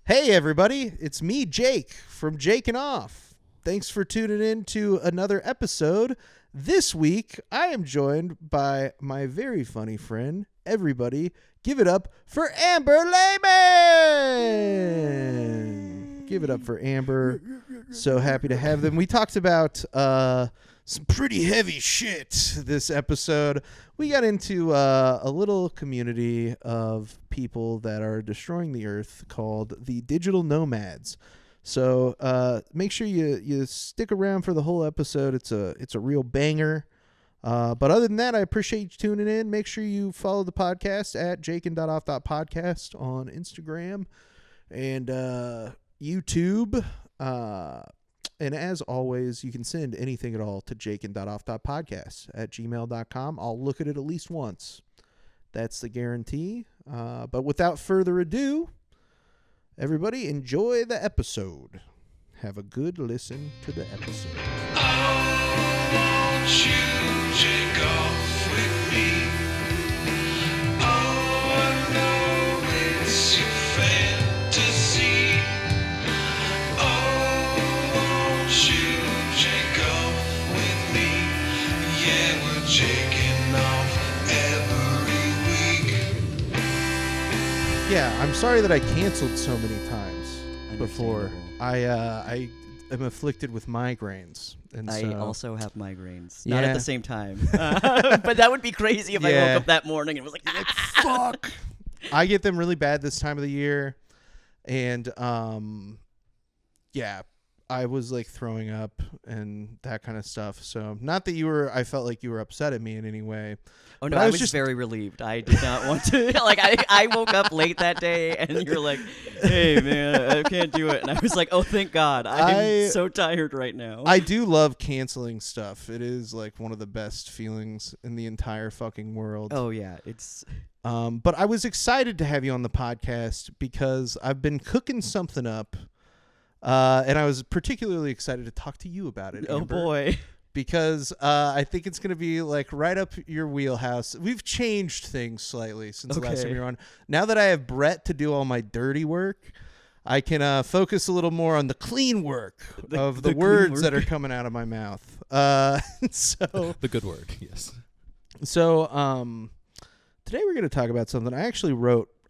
Hey, everybody. It's me, Jake, from Jakin.Off. Thanks for tuning in to another episode. This week, I am joined by my very funny friend. Everybody, give it up for Amber Lehman. Give it up for Amber. So happy to have them. We talked about some pretty heavy shit this episode. We got into a little community of people that are destroying the earth called the digital nomads. So make sure you stick around for the whole episode. It's a real banger. But other than that, I appreciate you tuning in. Make sure you follow the podcast at Jakin.Off.Podcast on Instagram and YouTube. And as always, you can send anything at all to Jakin.Off.Podcast at gmail.com. I'll look at it at least once. That's the guarantee. But without further ado, everybody enjoy the episode. Have a good listen to the episode. Oh, won't you take off with me? Oh, I know it's your fantasy. Oh, won't you take off with me? Yeah, we're taking off every week. Yeah, I'm sorry that I canceled so many times before. Understandable. I am afflicted with migraines. And I so, also have migraines. Not Yeah. at the same time. But that would be crazy if I Yeah. woke up that morning and was like, fuck. I get them really bad this time of the year. And, yeah, I was like throwing up and that kind of stuff. So not that I felt like you were upset at me in any way. oh But no, I I was was just- very relieved. I did not want to, like, I woke up late that day and you're like, hey man, I can't do it. And I was like, oh, thank God. I'm so tired right now. I do love canceling stuff. It is like one of the best feelings in the entire fucking world. oh yeah, it's, But I was excited to have you on the podcast because I've been cooking something up. And I was particularly excited to talk to you about it. oh Amber, boy. because I think it's going to be like right up your wheelhouse. We've changed things slightly since the last time Okay. you were on. Now that I have Brett to do all my dirty work, I can focus a little more on the clean work of the the clean words that work. are coming out of my mouth. So The good work, yes. today we're going to talk about something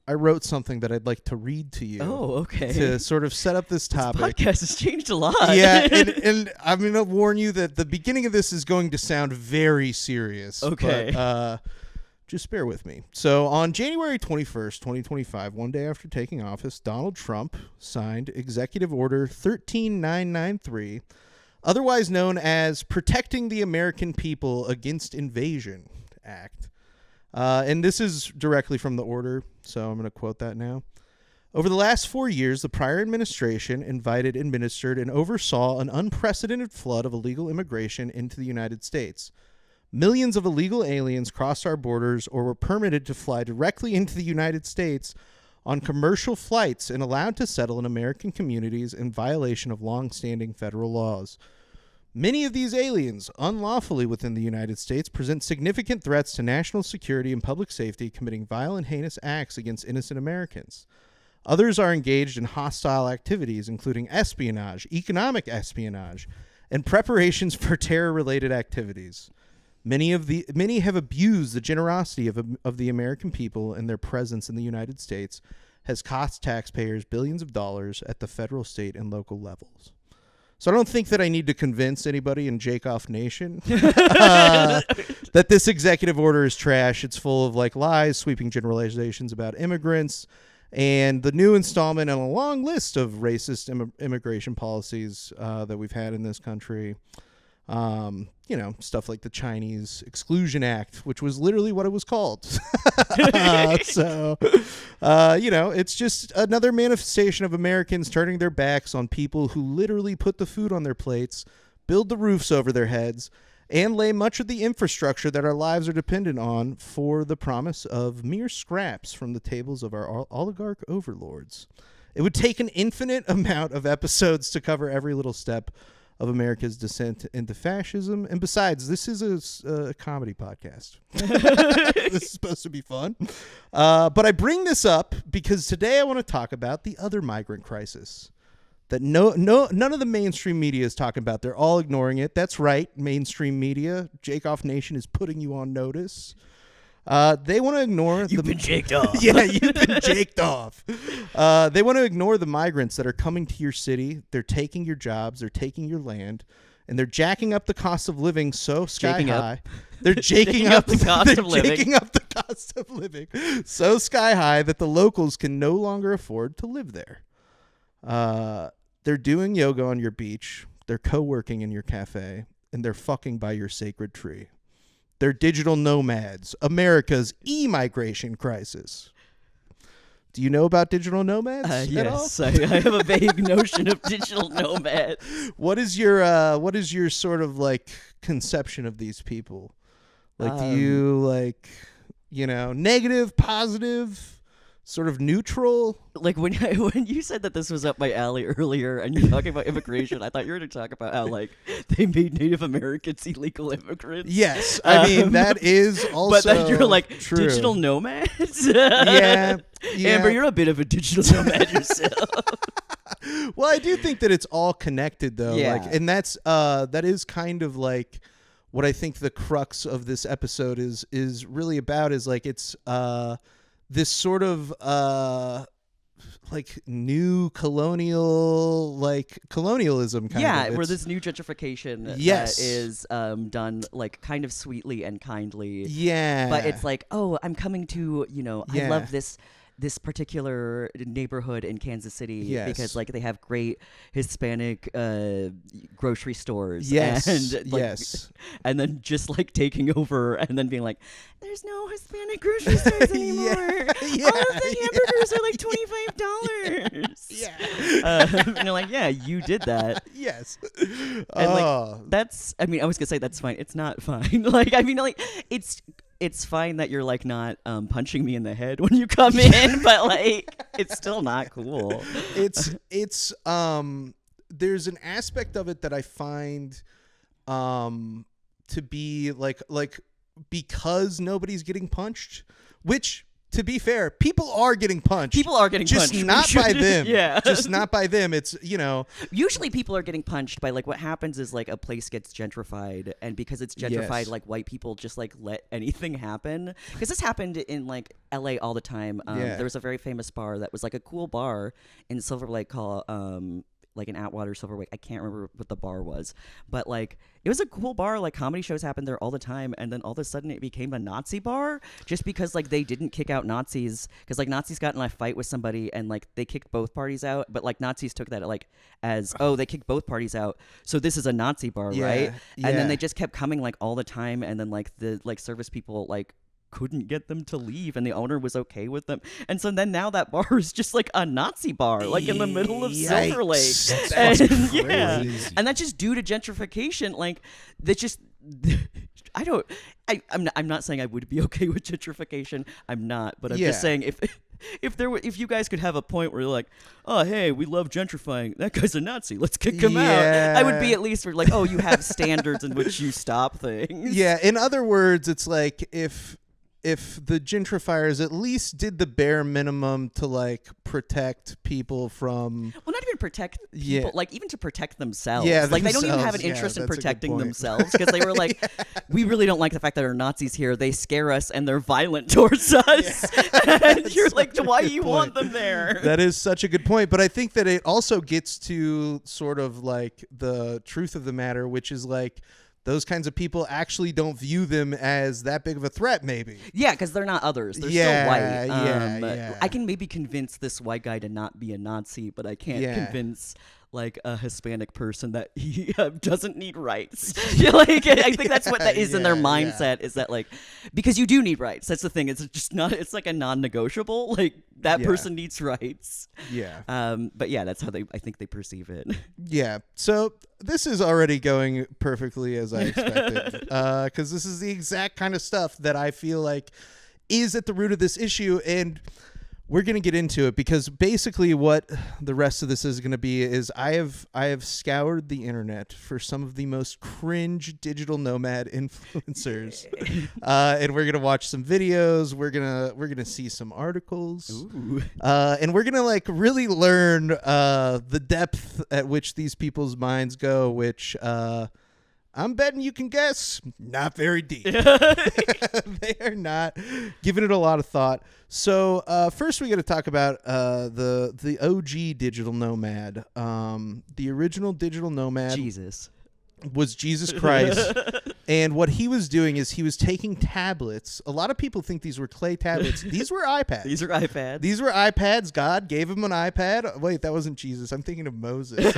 I wrote something that I'd like to read to you. Oh, okay. To sort of set up this This topic. podcast has changed a lot. Yeah, and I'm going to warn you that the beginning of this is going to sound very serious. Okay. But, just bear with me. So on January 21st, 2025, one day after taking office, Donald Trump signed Executive Order 13993, otherwise known as Protecting the American People Against Invasion Act. And this is directly from the order, so I'm going to quote that now. Over the last 4 years, the prior administration administered, and oversaw an unprecedented flood of illegal immigration into the United States. Millions of illegal aliens crossed our borders or were permitted to fly directly into the United States on commercial flights and allowed to settle in American communities in violation of long-standing federal laws. Many of these aliens, unlawfully within the United States, present significant threats to national security and public safety, committing violent, heinous acts against innocent Americans. Others are engaged in hostile activities, including espionage, economic espionage, and preparations for terror-related activities. Many have abused the generosity of the American people, and their presence in the United States has cost taxpayers billions of dollars at the federal, state, and local levels. So I don't think that I need to convince anybody in Jakoff Nation that this executive order is trash. It's full of like lies, sweeping generalizations about immigrants, and the new installment on a long list of racist immigration policies that we've had in this country. Stuff like the Chinese Exclusion Act, which was literally what it was called. It's just another manifestation of Americans turning their backs on people who literally put the food on their plates, build the roofs over their heads, and lay much of the infrastructure that our lives are dependent on for the promise of mere scraps from the tables of our oligarch overlords. It would take an infinite amount of episodes to cover every little step of America's descent into fascism. And besides, this is a comedy podcast. This is supposed to be fun. But I bring this up because today I want to talk about the other migrant crisis that none of the mainstream media is talking about. They're all ignoring it. That's right, mainstream media. Jakin.Off Nation is putting you on notice. They want to ignore You've been jaked off. Yeah, you've been jaked off. They want to ignore the migrants that are coming to your city. They're taking your jobs. They're taking your land. And they're jacking up the cost of living so sky high. They're jaking up the cost of living. Jaking up the cost of living so sky high that the locals can no longer afford to live there. They're doing yoga on your beach. They're co-working in your cafe. And they're fucking by your sacred tree. They're digital nomads, America's e-migration crisis. Do you know about digital nomads at all? Yes, I have a vague notion of digital nomads. What is your sort of like conception of these people? Like, do you like, negative, positive, sort of neutral? Like when you said that this was up my alley earlier and you're talking about immigration, I thought you were going to talk about how like they made Native Americans illegal immigrants. Yes, I mean that is also but then you're like true. Digital nomads. Yeah. Amber, you're a bit of a digital nomad yourself. Well, I do think that it's all connected though. Yeah. Like, and that is kind of like what I think the crux of this episode is really about. Is like it's this sort of like new colonialism kind of. Where this new gentrification Yes. that is done like kind of sweetly and kindly. Yeah. But it's like, oh, I'm coming to, Yeah. I love this particular neighborhood in Kansas City Yes. because like they have great Hispanic grocery stores. Yes. And like, yes. and then just like taking over and then being like, there's no Hispanic grocery stores anymore. Yeah. All of the hamburgers are like $25. Yeah. And they're like, yeah, you did that. Yes. And like that's, I mean, I was gonna say that's fine. It's not fine. Like, I mean, like it's fine that you're like not punching me in the head when you come in, but like it's still not cool. It's there's an aspect of it that I find to be like because nobody's getting punched, which to be fair, people are getting punched. People are getting just punched. not by them. Yeah. Just not by them. It's, Usually people are getting punched by like what happens is like a place gets gentrified, and because it's gentrified, Yes. like white people just like let anything happen. Because this happened in like LA all the time. Yeah. There was a very famous bar that was like a cool bar in Silver Lake called like an Atwater Silver Lake. I can't remember what the bar was, but like it was a cool bar. Like comedy shows happened there all the time, and then all of a sudden it became a Nazi bar just because like they didn't kick out Nazis, because like Nazis got in a fight with somebody and like they kicked both parties out, but like Nazis took that like as, oh, they kicked both parties out, so this is a Nazi bar, Yeah, right? yeah. And then they just kept coming like all the time, and then like the like service people like couldn't get them to leave, and the owner was okay with them, and so then now that bar is just like a Nazi bar, like in the middle of Silver Lake. That's And, crazy. yeah, and that's just due to gentrification. Like that's just I'm not saying I would be okay with gentrification. I'm not, but I'm just saying if you guys could have a point where you're like, oh hey, we love gentrifying, that guy's a Nazi, let's kick him out, I would be at least like, oh, you have standards in which you stop things. Yeah. In other words, it's like if the gentrifiers at least did the bare minimum to like protect people from, well, not even protect people, like even to protect themselves. Yeah, like they don't even have an themselves. Yeah, interest in that's a good protecting point. themselves, because they were like, we really don't like the fact that there are Nazis here. They scare us and they're violent towards us. And you're like, why do you want them there? That is such a good point. But I think that it also gets to sort of like the truth of the matter, which is like those kinds of people actually don't view them as that big of a threat, maybe. Yeah, because they're not others. They're Yeah, still white. yeah. I can maybe convince this white guy to not be a Nazi, but I can't convince like a Hispanic person that he doesn't need rights. Like, I think that's what that is in their mindset, is that like, because you do need rights. That's the thing. It's just not, it's like a non-negotiable. Like that person needs rights. Yeah. But yeah, that's how I think they perceive it. Yeah. So this is already going perfectly as I expected, because this is the exact kind of stuff that I feel like is at the root of this issue. And we're going to get into it because basically what the rest of this is going to be is I have scoured the internet for some of the most cringe digital nomad influencers. And we're going to watch some videos. We're going to see some articles. Ooh. And we're going to like really learn the depth at which these people's minds go, which I'm betting you can guess not very deep. They are not giving it a lot of thought. So first we got to talk about the OG digital nomad. The original digital nomad Jesus. was Jesus Christ. And what he was doing is he was taking tablets. A lot of people think these were clay tablets. These were iPads. These are iPads. These were iPads. God gave him an iPad. Wait, that wasn't Jesus. I'm thinking of Moses.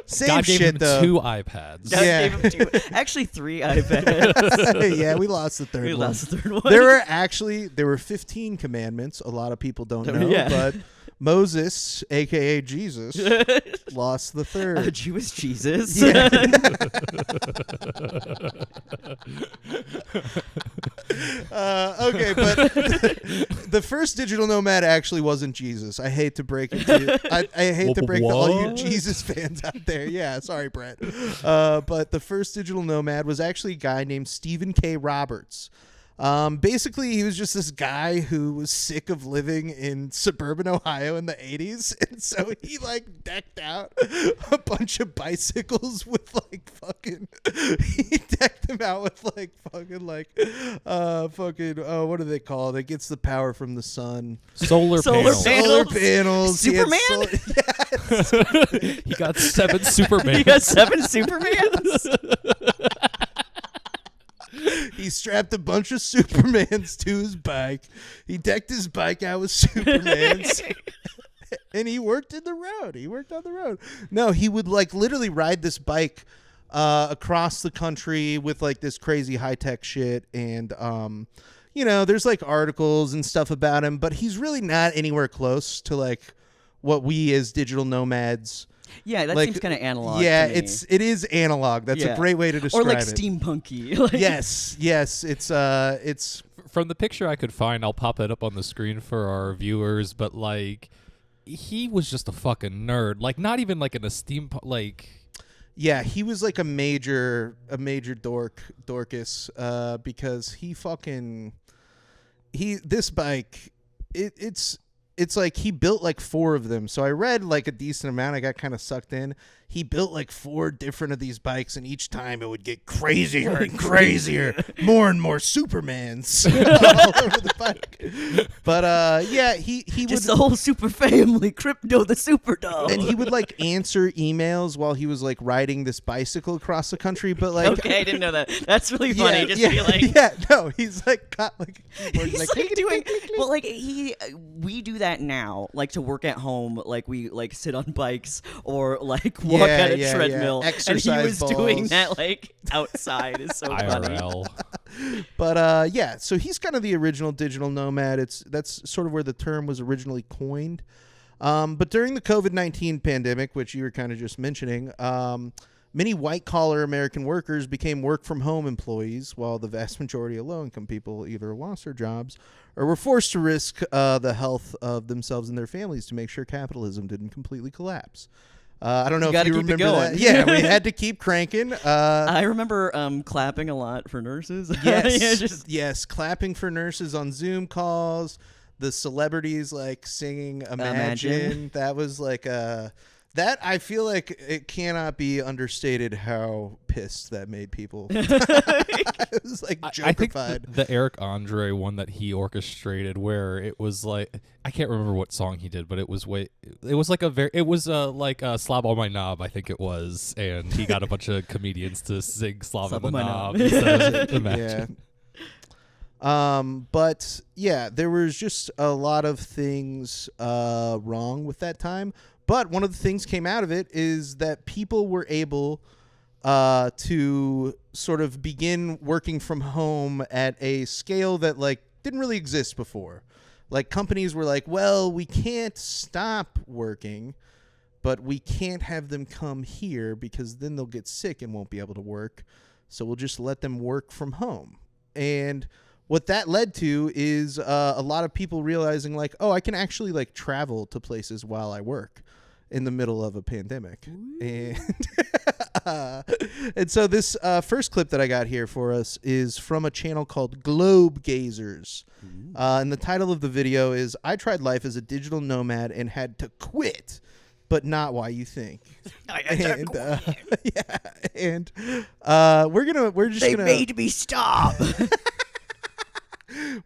Same God gave shit, him though. 2 iPads. God Yeah. gave him 2. Actually, 3 iPads. Yeah, we lost the third We one. lost the third one. There were 15 commandments. A lot of people don't know, Yeah. but Moses, aka Jesus, lost the third. Jewish Jesus. Yeah. Okay, but the first digital nomad actually wasn't Jesus. I hate to break it to you. I hate to break to all you What? Jesus fans out there. Yeah, sorry, Brett. But the first digital nomad was actually a guy named Stephen K. Roberts. Basically, he was just this guy who was sick of living in suburban Ohio in the 80s. And so he like decked out a bunch of bicycles with like fucking, he decked them out with like fucking what do they call it? It gets the power from the sun. Solar panels. Solar panels. He had Superman? yes. He got 7 Superman. You got 7 Supermans? He strapped a bunch of Supermans to his bike. He decked his bike out with Supermans. And he worked in the road. He worked on the road. No, he would like literally ride this bike across the country with like this crazy high-tech shit. And, there's like articles and stuff about him, but he's really not anywhere close to like what we as digital nomads. Yeah, that Like, seems kind of analog. Yeah, to me. it is analog. That's a Yeah. great way to describe or like it. steampunky. Like, Yes. It's From the picture I could find, I'll pop it up on the screen for our viewers, but like he was just a fucking nerd. Like not even like in a steampunk like yeah, he was like a major dorcas because this bike it's like he built like 4 of them. So I read like a decent amount. I got kind of sucked in. He built like 4 different of these bikes, and each time it would get crazier and crazier. More and more Supermans all over the bike. But yeah, he just would, the whole super family, Crypto the super dog. and he would like answer emails while he was like riding this bicycle across the country. But like, Okay, I didn't know that. That's really funny. Just be like, yeah, no, he's like got like he's like, like doing. Well, like we do that now, like to work at home. Like we like sit on bikes or like walk Yeah, on a yeah, treadmill, yeah. and he Exercise was doing balls. that like outside. Is so funny. IRL. But yeah, so he's kind of the original digital nomad. That's sort of where the term was originally coined. But during the COVID-19 pandemic, which you were kind of just mentioning, many white-collar American workers became work-from-home employees, while the vast majority of low-income people either lost their jobs or were forced to risk the health of themselves and their families to make sure capitalism didn't completely collapse. I don't know if gotta you keep it remember going. that. Yeah, we had to keep cranking. I remember clapping a lot for nurses. Yes, Yeah, just yes, clapping for nurses on Zoom calls. The celebrities like singing Imagine. That was like that I feel like it cannot be understated how pissed that made people. It was like I think jokified. the Eric Andre one that he orchestrated, where it was like I can't remember what song he did, but it was like Slob on My Knob, I think it was, and he got a bunch of comedians to sing Slob on My Knob. Instead of Imagine. But yeah, there was just a lot of things wrong with that time. But one of the things came out of it is that people were able to sort of begin working from home at a scale that like didn't really exist before. Like companies were like, well, we can't stop working, but we can't have them come here because then they'll get sick and won't be able to work. So we'll just let them work from home. And what that led to is a lot of people realizing like, oh, I can actually like travel to places while I work in the middle of a pandemic. And and so this first clip that I got here for us is from a channel called Globe Gazers. And the title of the video is "I tried life as a digital nomad and had to quit, but not why you think." And yeah, and we're just They gonna made me stop.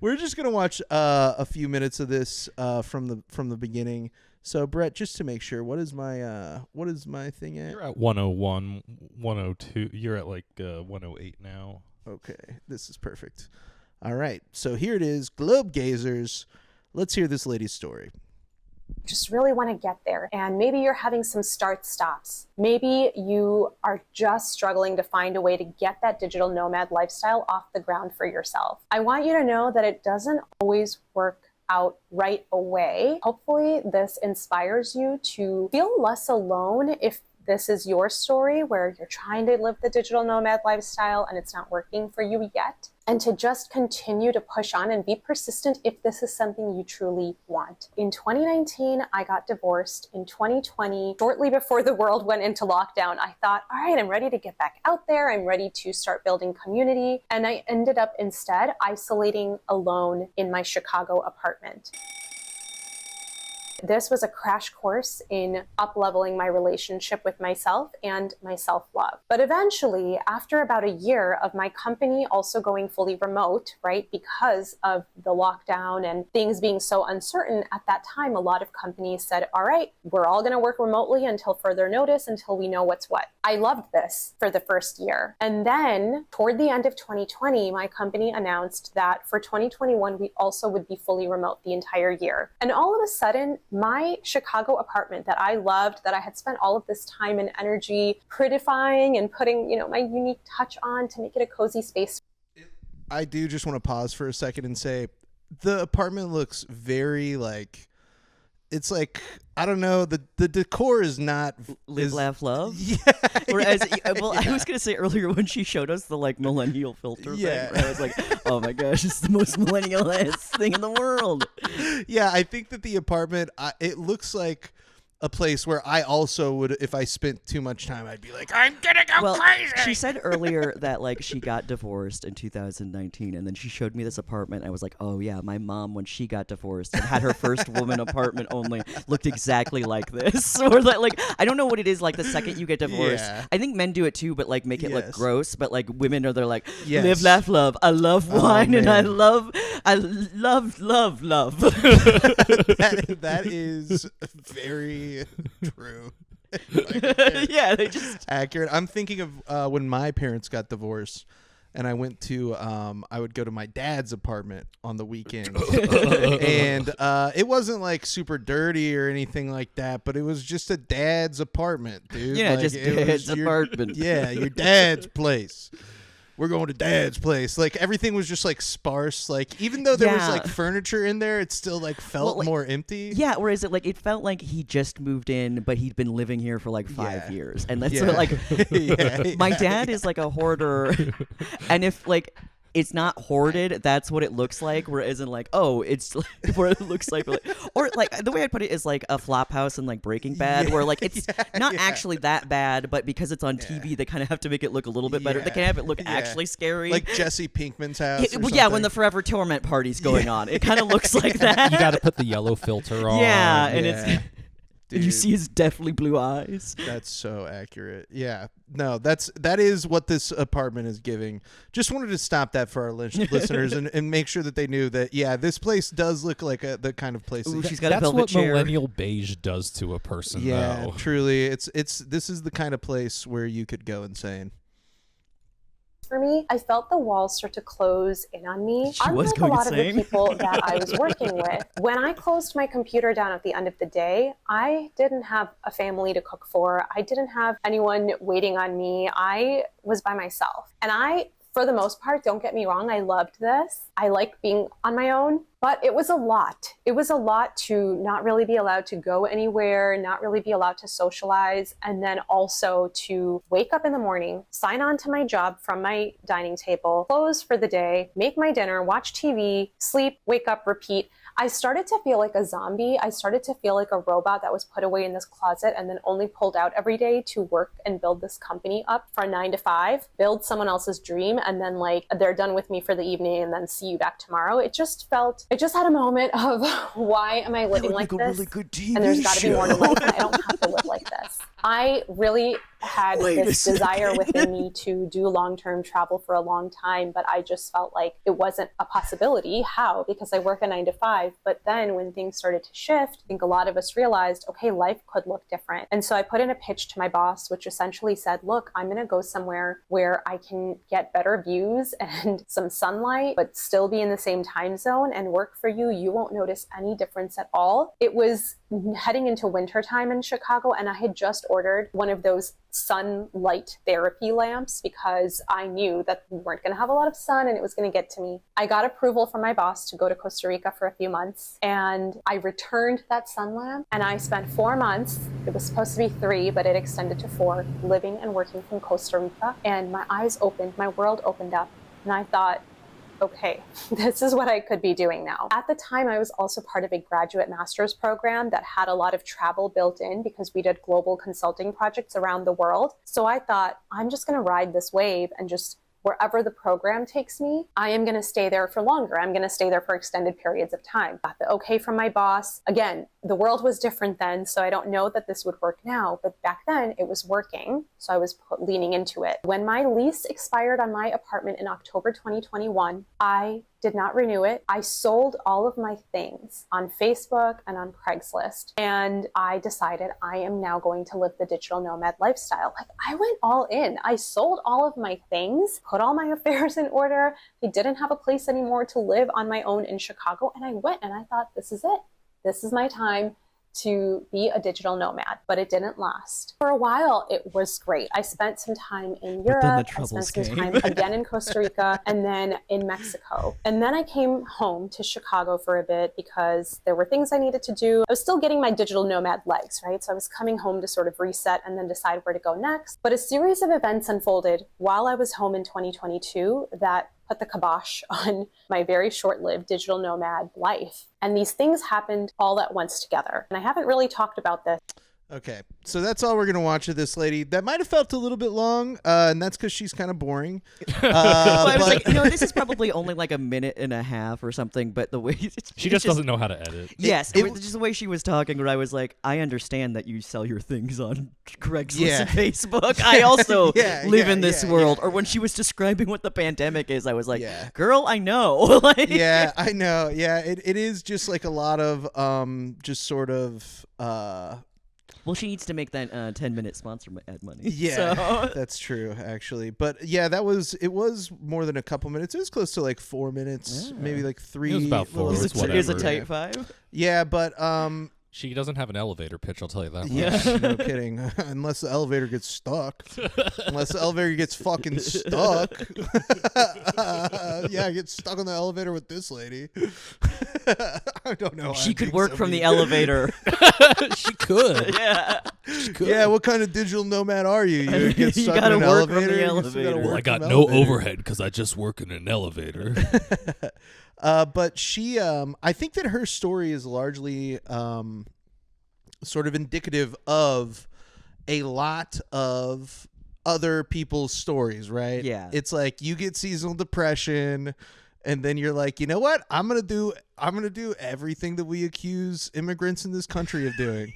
we're just gonna watch a few minutes of this from the beginning. So Brett, just to make sure, what is my thing at? You're at 101, 102. You're at like 108 now. Okay, this is perfect. All right, so here it is, Globe Gazers. Let's hear this lady's story. Just really want to get there. And maybe you're having some start stops. Maybe you are just struggling to find a way to get that digital nomad lifestyle off the ground for yourself. I want you to know that it doesn't always work out right away. Hopefully this inspires you to feel less alone if this is your story where you're trying to live the digital nomad lifestyle and it's not working for you yet. And to just continue to push on and be persistent if this is something you truly want. In 2019, I got divorced. In 2020, shortly before the world went into lockdown, I thought, all right, I'm ready to get back out there. I'm ready to start building community. And I ended up instead isolating alone in my Chicago apartment. This was a crash course in up-leveling my relationship with myself and my self-love. But eventually, after about a year of my company also going fully remote, right, because of the lockdown and things being so uncertain, at that time, a lot of companies said, all right, we're all going to work remotely until further notice, until we know what's what. I loved this for the first year. And then toward the end of 2020, my company announced that for 2021, we also would be fully remote the entire year. And all of a sudden, my Chicago apartment that I loved, that I had spent all of this time and energy prettifying and putting, my unique touch on to make it a cozy space. I do just want to pause for a second and say the apartment looks very like, it's like, I don't know, the decor is not Live, laugh, love. Yeah. Whereas, I was gonna say earlier when she showed us the like millennial filter thing, right? I was like, oh my gosh, it's the most millennial-ass thing in the world. Yeah, I think that the apartment, it looks like a place where I also would, if I spent too much time, I'd be like, I'm gonna go crazy. She said earlier that like she got divorced in 2019, and then she showed me this apartment. I was like, oh yeah, my mom when she got divorced and had her first woman apartment only looked exactly like this. Or like I don't know what it is. Like the second you get divorced, Yeah. I think men do it too, but like make it look Yes. gross. But like women are, they're like, Yes. live, laugh, love. I love wine and I man. love. that is very true. Yeah, they just. Accurate. I'm thinking of when my parents got divorced, and I went to I would go to my dad's apartment on the weekend, and it wasn't like super dirty or anything like that, but it was just a dad's apartment, dude. Yeah, Like, just it was dad's your- apartment. Yeah, your dad's place. We're going to dad's place. Like everything was just like sparse. Like even though there was Yeah. like furniture in there, it still like felt Well, like- more empty. Yeah, whereas it felt like he just moved in, but he'd been living here for like 5 Yeah. years, and that's Yeah. what, like Yeah, my dad is like a hoarder, and if like it's not hoarded, that's what it looks like. Where it isn't like, oh, it's like, where it looks like, or like the way I put it is like a flop house in like Breaking Bad, where like it's not actually that bad, but because it's on TV, they kind of have to make it look a little bit better. They can have it look actually scary. Like Jesse Pinkman's house. Well, yeah, when the Forever Torment party's going on, it kind of looks like that. You got to put the yellow filter on. Yeah, and Yeah. it's. And you see his deathly blue eyes. That's so accurate. Yeah. No, that is what this apartment is giving. Just wanted to stop that for our listeners and make sure that they knew that, yeah, this place does look like the kind of place. Ooh, that- she's got a That's velvet what chair. millennial beige does to a person, yeah, though. truly. This is the kind of place where you could go insane. For me, I felt the walls start to close in on me. She was Unlike a going lot of insane. the people that I was working with, when I closed my computer down at the end of the day, I didn't have a family to cook for. I didn't have anyone waiting on me. I was by myself. And I for the most part, don't get me wrong, I loved this. I like being on my own, but it was a lot. It was a lot to not really be allowed to go anywhere, not really be allowed to socialize, and then also to wake up in the morning, sign on to my job from my dining table, close for the day, make my dinner, watch TV, sleep, wake up, repeat. I started to feel like a zombie. I started to feel like a robot that was put away in this closet and then only pulled out every day to work and build this company up from 9 to 5, build someone else's dream, and then like they're done with me for the evening and then see you back tomorrow. It just had a moment of why am I living like this? Really good TV and there's got to be more to show. life. And I don't have to live like this. I really had this desire within me to do long-term travel for a long time, but I just felt like it wasn't a possibility. How? Because I work a 9 to 5. But then when things started to shift, I think a lot of us realized, okay, life could look different. And so I put in a pitch to my boss, which essentially said, look, I'm going to go somewhere where I can get better views and some sunlight, but still be in the same time zone and work for you. You won't notice any difference at all. It was heading into wintertime in Chicago, and I had just ordered one of those sunlight therapy lamps because I knew that we weren't going to have a lot of sun and it was going to get to me. I got approval from my boss to go to Costa Rica for a few months, and I returned that sun lamp, and I spent 4 months, it was supposed to be 3, but it extended to 4, living and working from Costa Rica, and my eyes opened, my world opened up, and I thought, okay, this is what I could be doing now. At the time, I was also part of a graduate master's program that had a lot of travel built in because we did global consulting projects around the world. So I thought, I'm just going to ride this wave and just wherever the program takes me, I am going to stay there for longer. I'm going to stay there for extended periods of time. Got the okay from my boss. Again, the world was different then, so I don't know that this would work now, but back then it was working, so I was leaning into it. When my lease expired on my apartment in October 2021, I did not renew it. I sold all of my things on Facebook and on Craigslist, and I decided I am now going to live the digital nomad lifestyle. Like, I went all in. I sold all of my things, put all my affairs in order. I didn't have a place anymore to live on my own in Chicago, and I went and I thought, this is it. This is my time to be a digital nomad, but it didn't last. For a while, it was great. I spent some time in Europe, I spent some time again in Costa Rica, and then in Mexico. And then I came home to Chicago for a bit because there were things I needed to do. I was still getting my digital nomad legs, right? So I was coming home to sort of reset and then decide where to go next. But a series of events unfolded while I was home in 2022 that put the kibosh on my very short-lived digital nomad life. And these things happened all at once together. And I haven't really talked about this. Okay, so that's all we're going to watch of this lady. That might have felt a little bit long, and that's because she's kind of boring. I was like, this is probably only like a minute and a half or something, but the way... She just doesn't know how to edit. Yes, just the way she was talking, where I was like, I understand that you sell your things on Craigslist and Facebook. I also live in this world. Or when she was describing what the pandemic is, I was like, girl, I know. Yeah, I know. Yeah, it is just like a lot of just sort of... Well, she needs to make that 10-minute sponsor ad money. Yeah, so. That's true, actually. But yeah, it was more than a couple minutes. It was close to like 4 minutes, maybe like 3. It was about 4. It was a tight 5. Yeah, but she doesn't have an elevator pitch, I'll tell you that much. Yeah, no kidding. Unless the elevator gets stuck. Unless the elevator gets fucking stuck. Yeah, I get stuck on the elevator with this lady. I don't know. She could work from the elevator. She could. Yeah. She could. Yeah, what kind of digital nomad are you? You get stuck gotta in an work from elevator? the You elevator. gotta Well, work I got from no elevator. overhead because I just work in an elevator. But she, I think that her story is largely sort of indicative of a lot of other people's stories, right? Yeah. It's like you get seasonal depression, and then you're like, you know what? I'm gonna do everything that we accuse immigrants in this country of doing.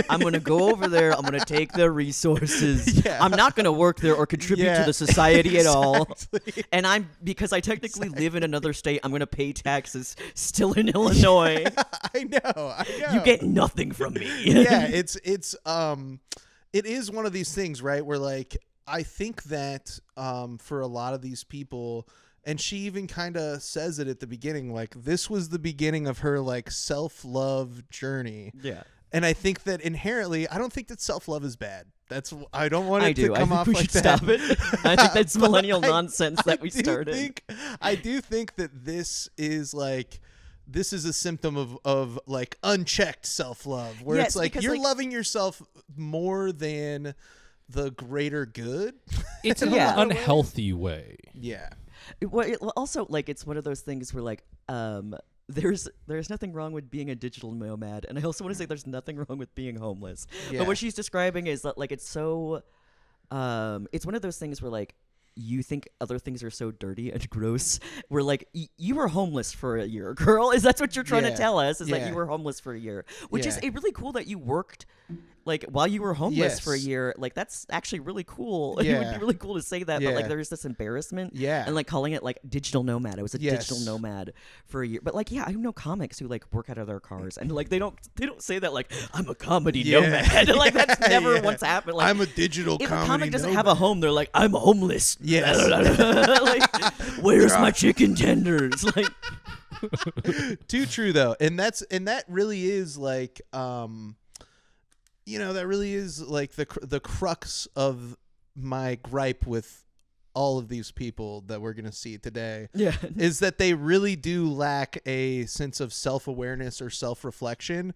I'm going to go over there. I'm going to take their resources. Yeah. I'm not going to work there or contribute Yeah. to the society at all. Exactly. And because I technically live in another state, I'm going to pay taxes still in Illinois. I know. You get nothing from me. Yeah, it is one of these things, right? Where like I think that for a lot of these people, and she even kind of says it at the beginning, like this was the beginning of her like self-love journey. Yeah. And I think that inherently, I don't think that self-love is bad. I don't want it I do. to I come think off we like should that. stop it. I think that's But millennial nonsense that we do started. I do think that this is a symptom of like unchecked self-love, where Yes, it's like because, you're like- loving yourself more than the greater good. It's in Yeah. an unhealthy way. Yeah. Also, like, it's one of those things where, like, there's nothing wrong with being a digital nomad, and I also want to say there's nothing wrong with being homeless. Yeah. But what she's describing is that, like, it's so, it's one of those things where, like, you think other things are so dirty and gross. Where, like, you were homeless for a year, girl. That's what you're trying to Yeah. tell us? Is that Yeah. you were homeless for a year, which is Yeah. really cool that you worked. Like, while you were homeless for a Yes. year, like, that's actually really cool. It would Yeah. be really cool to say that, but, like, Yeah. there's this embarrassment. Yeah. And, like, calling it, like, digital nomad. I was a digital Yes. nomad for a year. But, like, yeah, I know comics who, like, work out of their cars. And, like, they don't say that, like, I'm a comedy Yeah. nomad. Like, that's never Yeah. once happened. Like, I'm a digital if comedy a comic doesn't nomad. have a home, they're like, I'm homeless. Yes. Like, where's my chicken tenders? Like, Too true though, and that really is like that really is like the crux of my gripe with all of these people that we're gonna see today. yeah. Is that they really do lack a sense of self-awareness or self-reflection,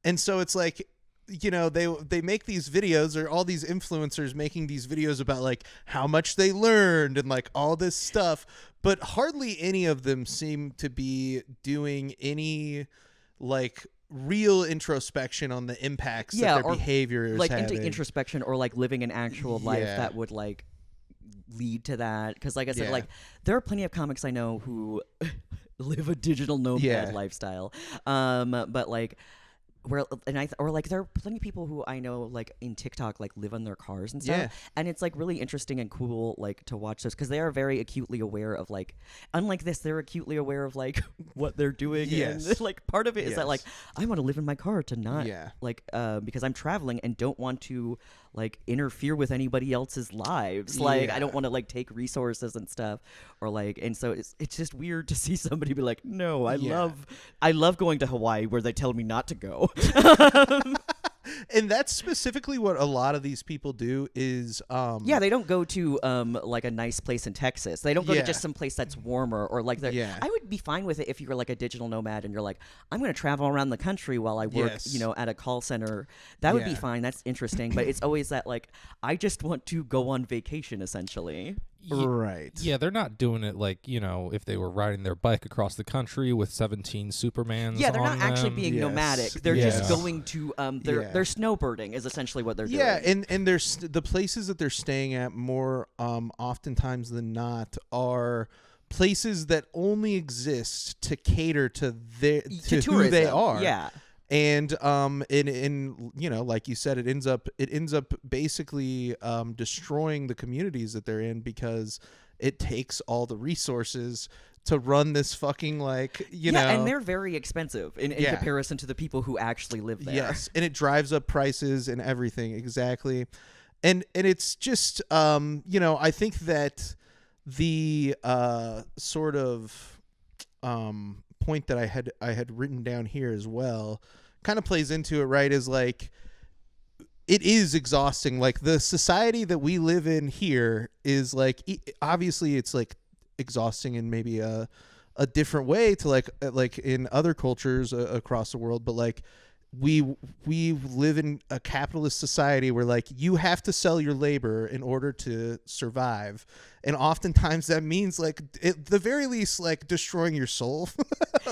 and so it's like, they make these videos, or all these influencers making these videos about like how much they learned and like all this stuff, but hardly any of them seem to be doing any like real introspection on the impacts Yeah, that their or, behavior is like, having. into introspection, or, like, living an actual life Yeah. that would, like, lead to that. Because, like I said, Yeah. like, there are plenty of comics I know who live a digital nomad Yeah. lifestyle. But, like, or like there are plenty of people who I know, like, in TikTok, like, live on their cars and stuff. Yeah. And it's, like, really interesting and cool, like, to watch those, because they are very acutely aware of, like, unlike this, they're acutely aware of, like, what they're doing. Yes. And, like, part of it is that, like, Yes. I want to live in my car to not, Yeah. like, because I'm traveling and don't want to, like, interfere with anybody else's lives. Like, I don't Yeah. want to, like, take resources and stuff, or, like, and so it's just weird to see somebody be like, no, I Yeah. love going to Hawaii where they tell me not to go. And that's specifically what a lot of these people do is Yeah, they don't go to like a nice place in Texas. They don't go to Yeah. just some place that's warmer, or like Yeah. I would be fine with it if you were like a digital nomad and you're like, I'm going to travel around the country while I work, Yes. at a call center. That would be Yeah. fine. That's interesting. But it's always that, like, I just want to go on vacation, essentially. right. Yeah, they're not doing it like, if they were riding their bike across the country with 17 Supermans. Yeah, they're not on actually them. being Yes. nomadic. They're Yes. just going to they're Yeah. snowbirding is essentially what they're Yeah, doing. and there's the places that they're staying at more oftentimes than not are places that only exist to cater to who tourism. they are. Yeah. And in like you said, it ends up basically destroying the communities that they're in, because it takes all the resources to run this fucking and they're very expensive in Yeah. comparison to the people who actually live there. Yes, and it drives up prices and everything, exactly. And it's just I think that the sort of point that I had written down here as well kind of plays into it, right? Is like, it is exhausting. Like, the society that we live in here is like, obviously it's like exhausting in maybe a different way to like in other cultures across the world, but like we live in a capitalist society where like you have to sell your labor in order to survive, and oftentimes that means like at the very least like destroying your soul.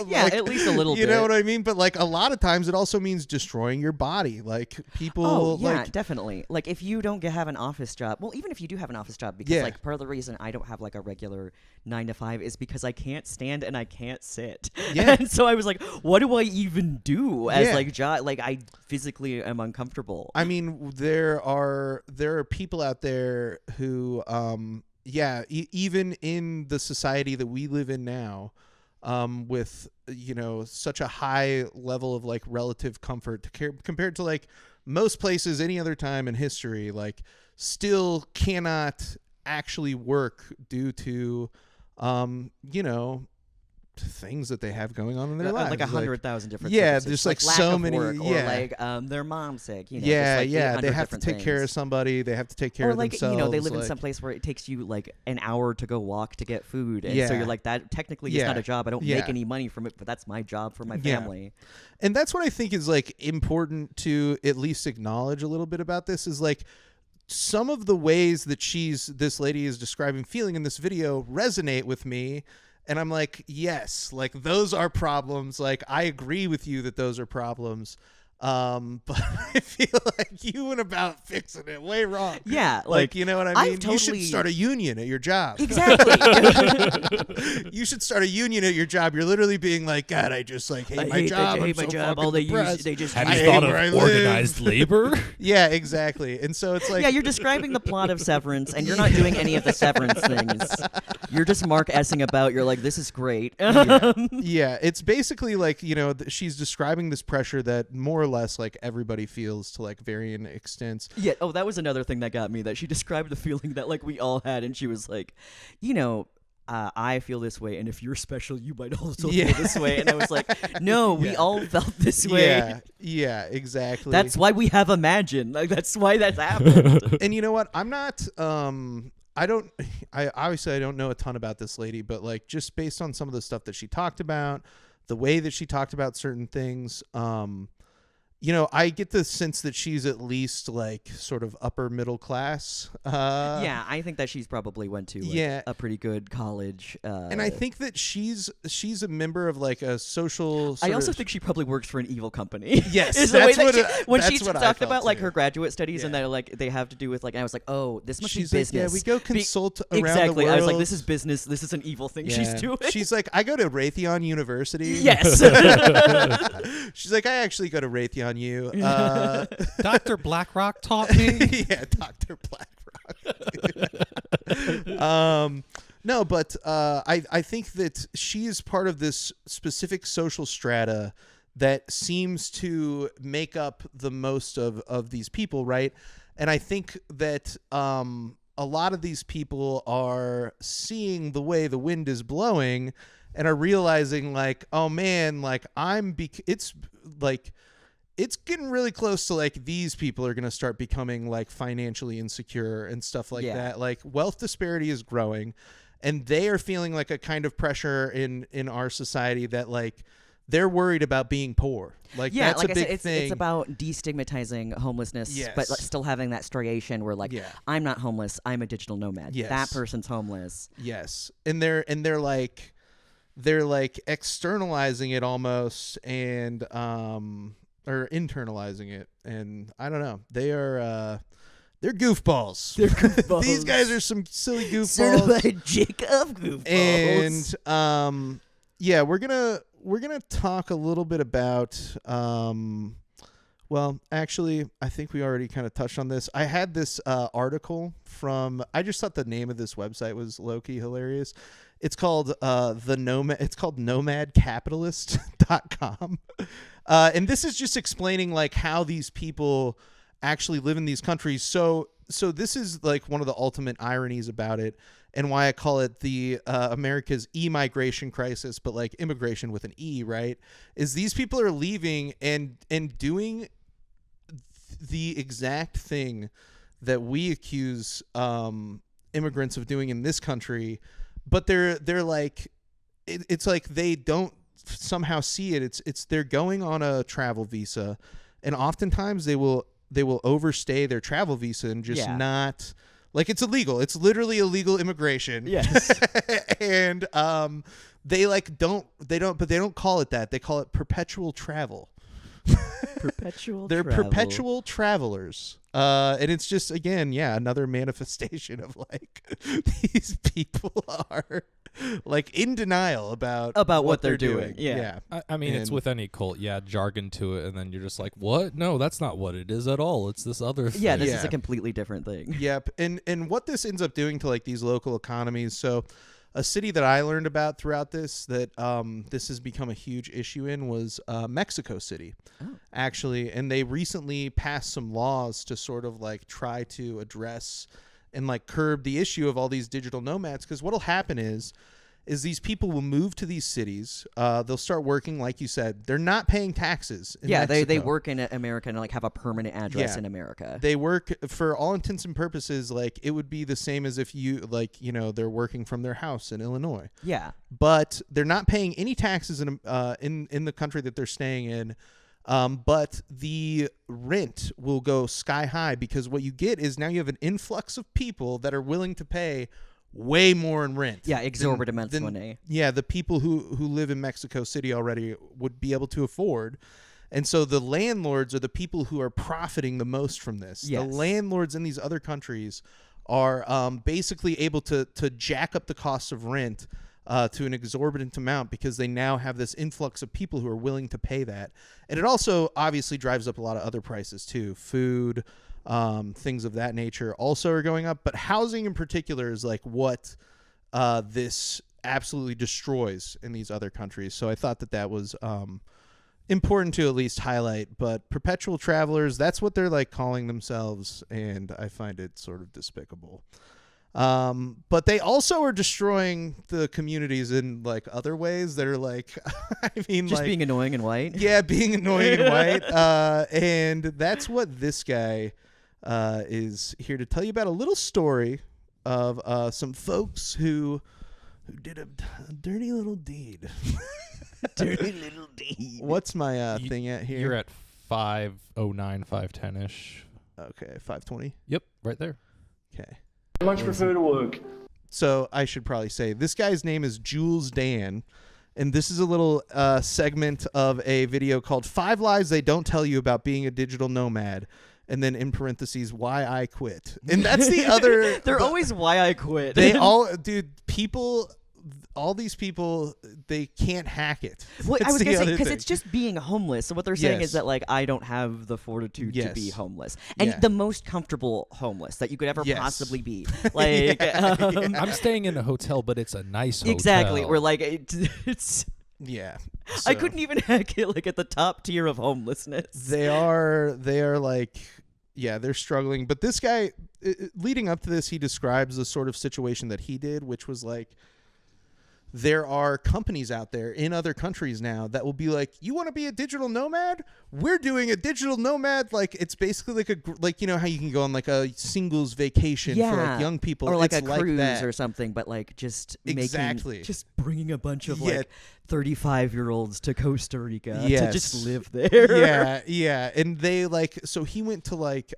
Yeah, Like, at least a little you bit. know what I mean? But like a lot of times it also means destroying your body. Like people Oh, yeah, like definitely. Like, if you don't have an office job, well, even if you do have an office job, because Yeah. like part of the reason I don't have like a regular 9 to 5 is because I can't stand and I can't sit. Yeah. And so I was like, what do I even do as Yeah. like job? Like, I physically am uncomfortable. I mean, there are people out there who, even in the society that we live in now, with such a high level of like relative comfort compared to like most places any other time in history, like still cannot actually work due to, things that they have going on in their lives. Like 100,000 different yeah, circumstances. there's like lack so of many work, yeah. or like their mom's sick. You know, yeah, just like yeah, 800 they have to different take care of things. somebody. They have to take care Or of like themselves. you know, they live in like- some place where it takes you like an hour to go walk to get food, and so Yeah. you're like, that technically Yeah. is not a job. I don't Yeah. make any money from it, but that's my job for my Yeah. family. And that's what I think is like important to at least acknowledge a little bit about this is like some of the ways that this lady is describing feeling in this video resonate with me. And I'm like, yes, like those are problems. Like I agree with you that those are problems. But I feel like you went about fixing it way wrong. Yeah, Like, you know what I I've mean? You should totally- start a union at your job. Exactly. You should start a union at your job. You're literally being like, God, I just like hate my job. I'm so fucking depressed. They just Have I you hate thought where I of live. organized labor? Yeah, exactly. And so it's like, yeah, you're describing the plot of Severance, and you're not doing any of the Severance things. You're just Mark S-ing about. You're like, this is great. yeah, it's basically like, you know, she's describing this pressure that more or less like everybody feels to like varying extents. Yeah. Oh, that was another thing that got me. That she described the feeling that like we all had, and she was like, you know, I feel this way, and if you're special, you might also feel this way. And I was like, no, we all felt this way. Yeah, exactly. That's why we have Imagine. Like that's why that's happened. And you know what? I'm not I obviously I don't know a ton about this lady, but like just based on some of the stuff that she talked about, the way that she talked about certain things, you know, I get the sense that she's at least like sort of upper middle class. Yeah, I think that she's probably went to like, a pretty good college. And I think that she's a member of like a social. I also of, think she probably works for an evil company. Yes, is the way that's that what she, when that's she what I talked felt about like too. her graduate studies and Yeah. they're like they have to do with like, and I was like, oh, this must she's be like, business. yeah, we go consult around exactly. the world. I was like, this is business. This is an evil thing she's Yeah. doing. She's like, I go to Raytheon University. Yes. She's like, I actually go to Raytheon U. Dr. Blackrock taught me. Yeah, Dr. Blackrock. No, but I think that she is part of this specific social strata that seems to make up the most of these people, right? And I think that a lot of these people are seeing the way the wind is blowing and are realizing like, oh man, like it's like it's getting really close to like these people are going to start becoming like financially insecure and stuff like that. Like wealth disparity is growing and they are feeling like a kind of pressure in our society that like they're worried about being poor. Like yeah, that's like a I big said, thing. it's about destigmatizing homelessness, but like, Yes. still having that striation where like, I'm not homeless, I'm a digital nomad. Yes. That person's homeless. Yes. And they're like externalizing it almost and or internalizing it, and I don't know. They're goofballs. They're goofballs. These guys are some silly goofballs. Certified Jacob goofballs. And yeah, we're gonna talk a little bit about well, actually, I think we already kind of touched on this. I had this article from. I just thought the name of this website was low-key hilarious. It's called It's called nomadcapitalist.com. And this is just explaining like how these people actually live in these countries. So this is like one of the ultimate ironies about it, and why I call it the America's e-migration crisis, but like immigration with an E, right? Is these people are leaving and doing the exact thing that we accuse immigrants of doing in this country, but they're like it's like they don't somehow see it. It's they're going on a travel visa, and oftentimes they will overstay their travel visa and just not like it's illegal. It's literally illegal immigration. Yes. And they don't call it that. They call it perpetual travel. They're perpetual travelers. And it's just, again, another manifestation of like these people are like in denial about what they're doing. Yeah. I mean, it's with any cult, jargon to it, and then you're just like, what? No, that's not what it is at all. It's this other thing. Yeah, this is a completely different thing. Yep. And what this ends up doing to like these local economies. So a city that I learned about throughout this that this has become a huge issue in was Mexico City, actually. And they recently passed some laws to sort of like try to address and like curb the issue of all these digital nomads. Because what'll happen is is these people will move to these cities. They'll start working, like you said. They're not paying taxes in Yeah, they Mexico. work in America and like have a permanent address Yeah. in America. They work for all intents and purposes. Like it would be the same as if you they're working from their house in Illinois. Yeah. But they're not paying any taxes in the country that they're staying in. But the rent will go sky high because what you get is now you have an influx of people that are willing to pay way more in rent. Yeah, exorbitant than money. Yeah, the people who live in Mexico City already would be able to afford. And so the landlords are the people who are profiting the most from this. Yes. The landlords in these other countries are basically able to jack up the cost of rent to an exorbitant amount because they now have this influx of people who are willing to pay that. And it also obviously drives up a lot of other prices too. Food, things of that nature also are going up. But housing in particular is like what this absolutely destroys in these other countries. So I thought that was important to at least highlight. But perpetual travelers, that's what they're like calling themselves. And I find it sort of despicable. But they also are destroying the communities in like other ways that are like, I mean, Just like, being annoying and white. yeah, being annoying and white. And that's what this guy is here to tell you about, a little story of some folks who did a dirty little deed. Dirty little deed. What's my thing at here? You're at 509, 510-ish. Okay, 520. Yep, right there. Okay. I much prefer to work. So I should probably say this guy's name is Jules Dan, and this is a little segment of a video called 5 Lies They Don't Tell You About Being a Digital Nomad, and then in parentheses, Why I Quit. And that's the other... They're always why I quit. They all... Dude, people... All these people, they can't hack it. Well, I That's was the going to say, other because thing. it's just being homeless. So what they're saying Yes. is that, like, I don't have the fortitude to be Yes. homeless. And Yeah. the most comfortable homeless that you could ever Yes. possibly be. Like, I'm staying in a hotel, but it's a nice hotel. exactly. We're like, it's... Yeah. I So couldn't even hack it, like, at the top tier of homelessness. They are like... Yeah, they're struggling. But this guy, leading up to this, he describes the sort of situation that he did, which was like... There are companies out there in other countries now that will be like, you want to be a digital nomad? We're doing a digital nomad. Like, it's basically like you know how you can go on like a singles vacation for like young people. Or like It's a cruise that. or something, but like just Exactly. just bringing a bunch of Yeah. like 35-year-olds to Costa Rica to Yes. just live there. Yeah, yeah. And they like, so he went to like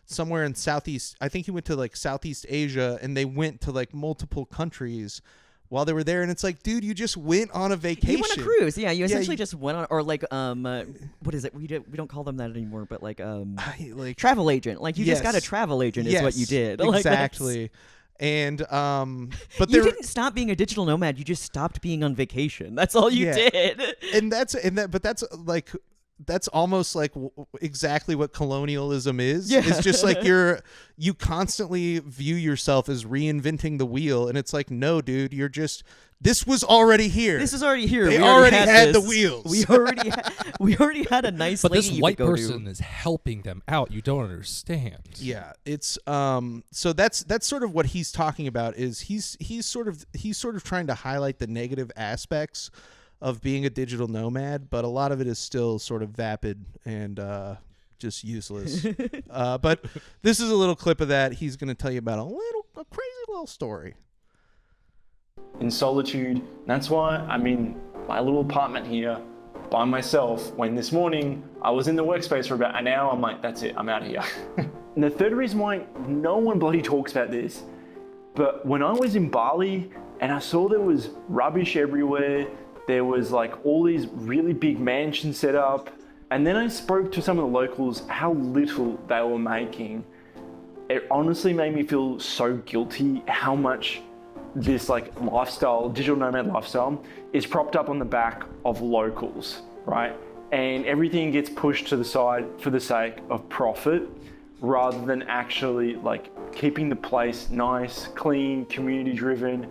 somewhere in Southeast, I think he went to like Southeast Asia, and they went to like multiple countries while they were there. And it's like, dude, you just went on a vacation. You went on a cruise, yeah. You essentially you- just went on, or like, what is it? We don't call them that anymore, but like, like travel agent. Like you just got a Yes. travel agent is what you Yes, did. Like, that's- exactly. And but you there, didn't stop being a digital nomad. You just stopped being on vacation. That's all you Yeah. did. but that's like, that's almost like exactly what colonialism is. Yeah. It's just like you constantly view yourself as reinventing the wheel, and it's like, no, dude, this was already here. This is already here. They We already had the this. wheels. We already had a nice But lady this you white could go person to. is helping them out. You don't understand. Yeah, it's so that's sort of what he's talking about, is he's sort of trying to highlight the negative aspects of being a digital nomad, but a lot of it is still sort of vapid and just useless. But this is a little clip of that. He's going to tell you about a crazy little story. In solitude. That's why I'm in my little apartment here by myself, when this morning I was in the workspace for about an hour. I'm like, that's it, I'm out of here. And the third reason why no one bloody talks about this, but when I was in Bali and I saw there was rubbish everywhere, there was like all these really big mansions set up, and then I spoke to some of the locals how little they were making. It honestly made me feel so guilty how much this like lifestyle, digital nomad lifestyle, is propped up on the back of locals, right? And everything gets pushed to the side for the sake of profit, rather than actually like keeping the place nice, clean, community driven.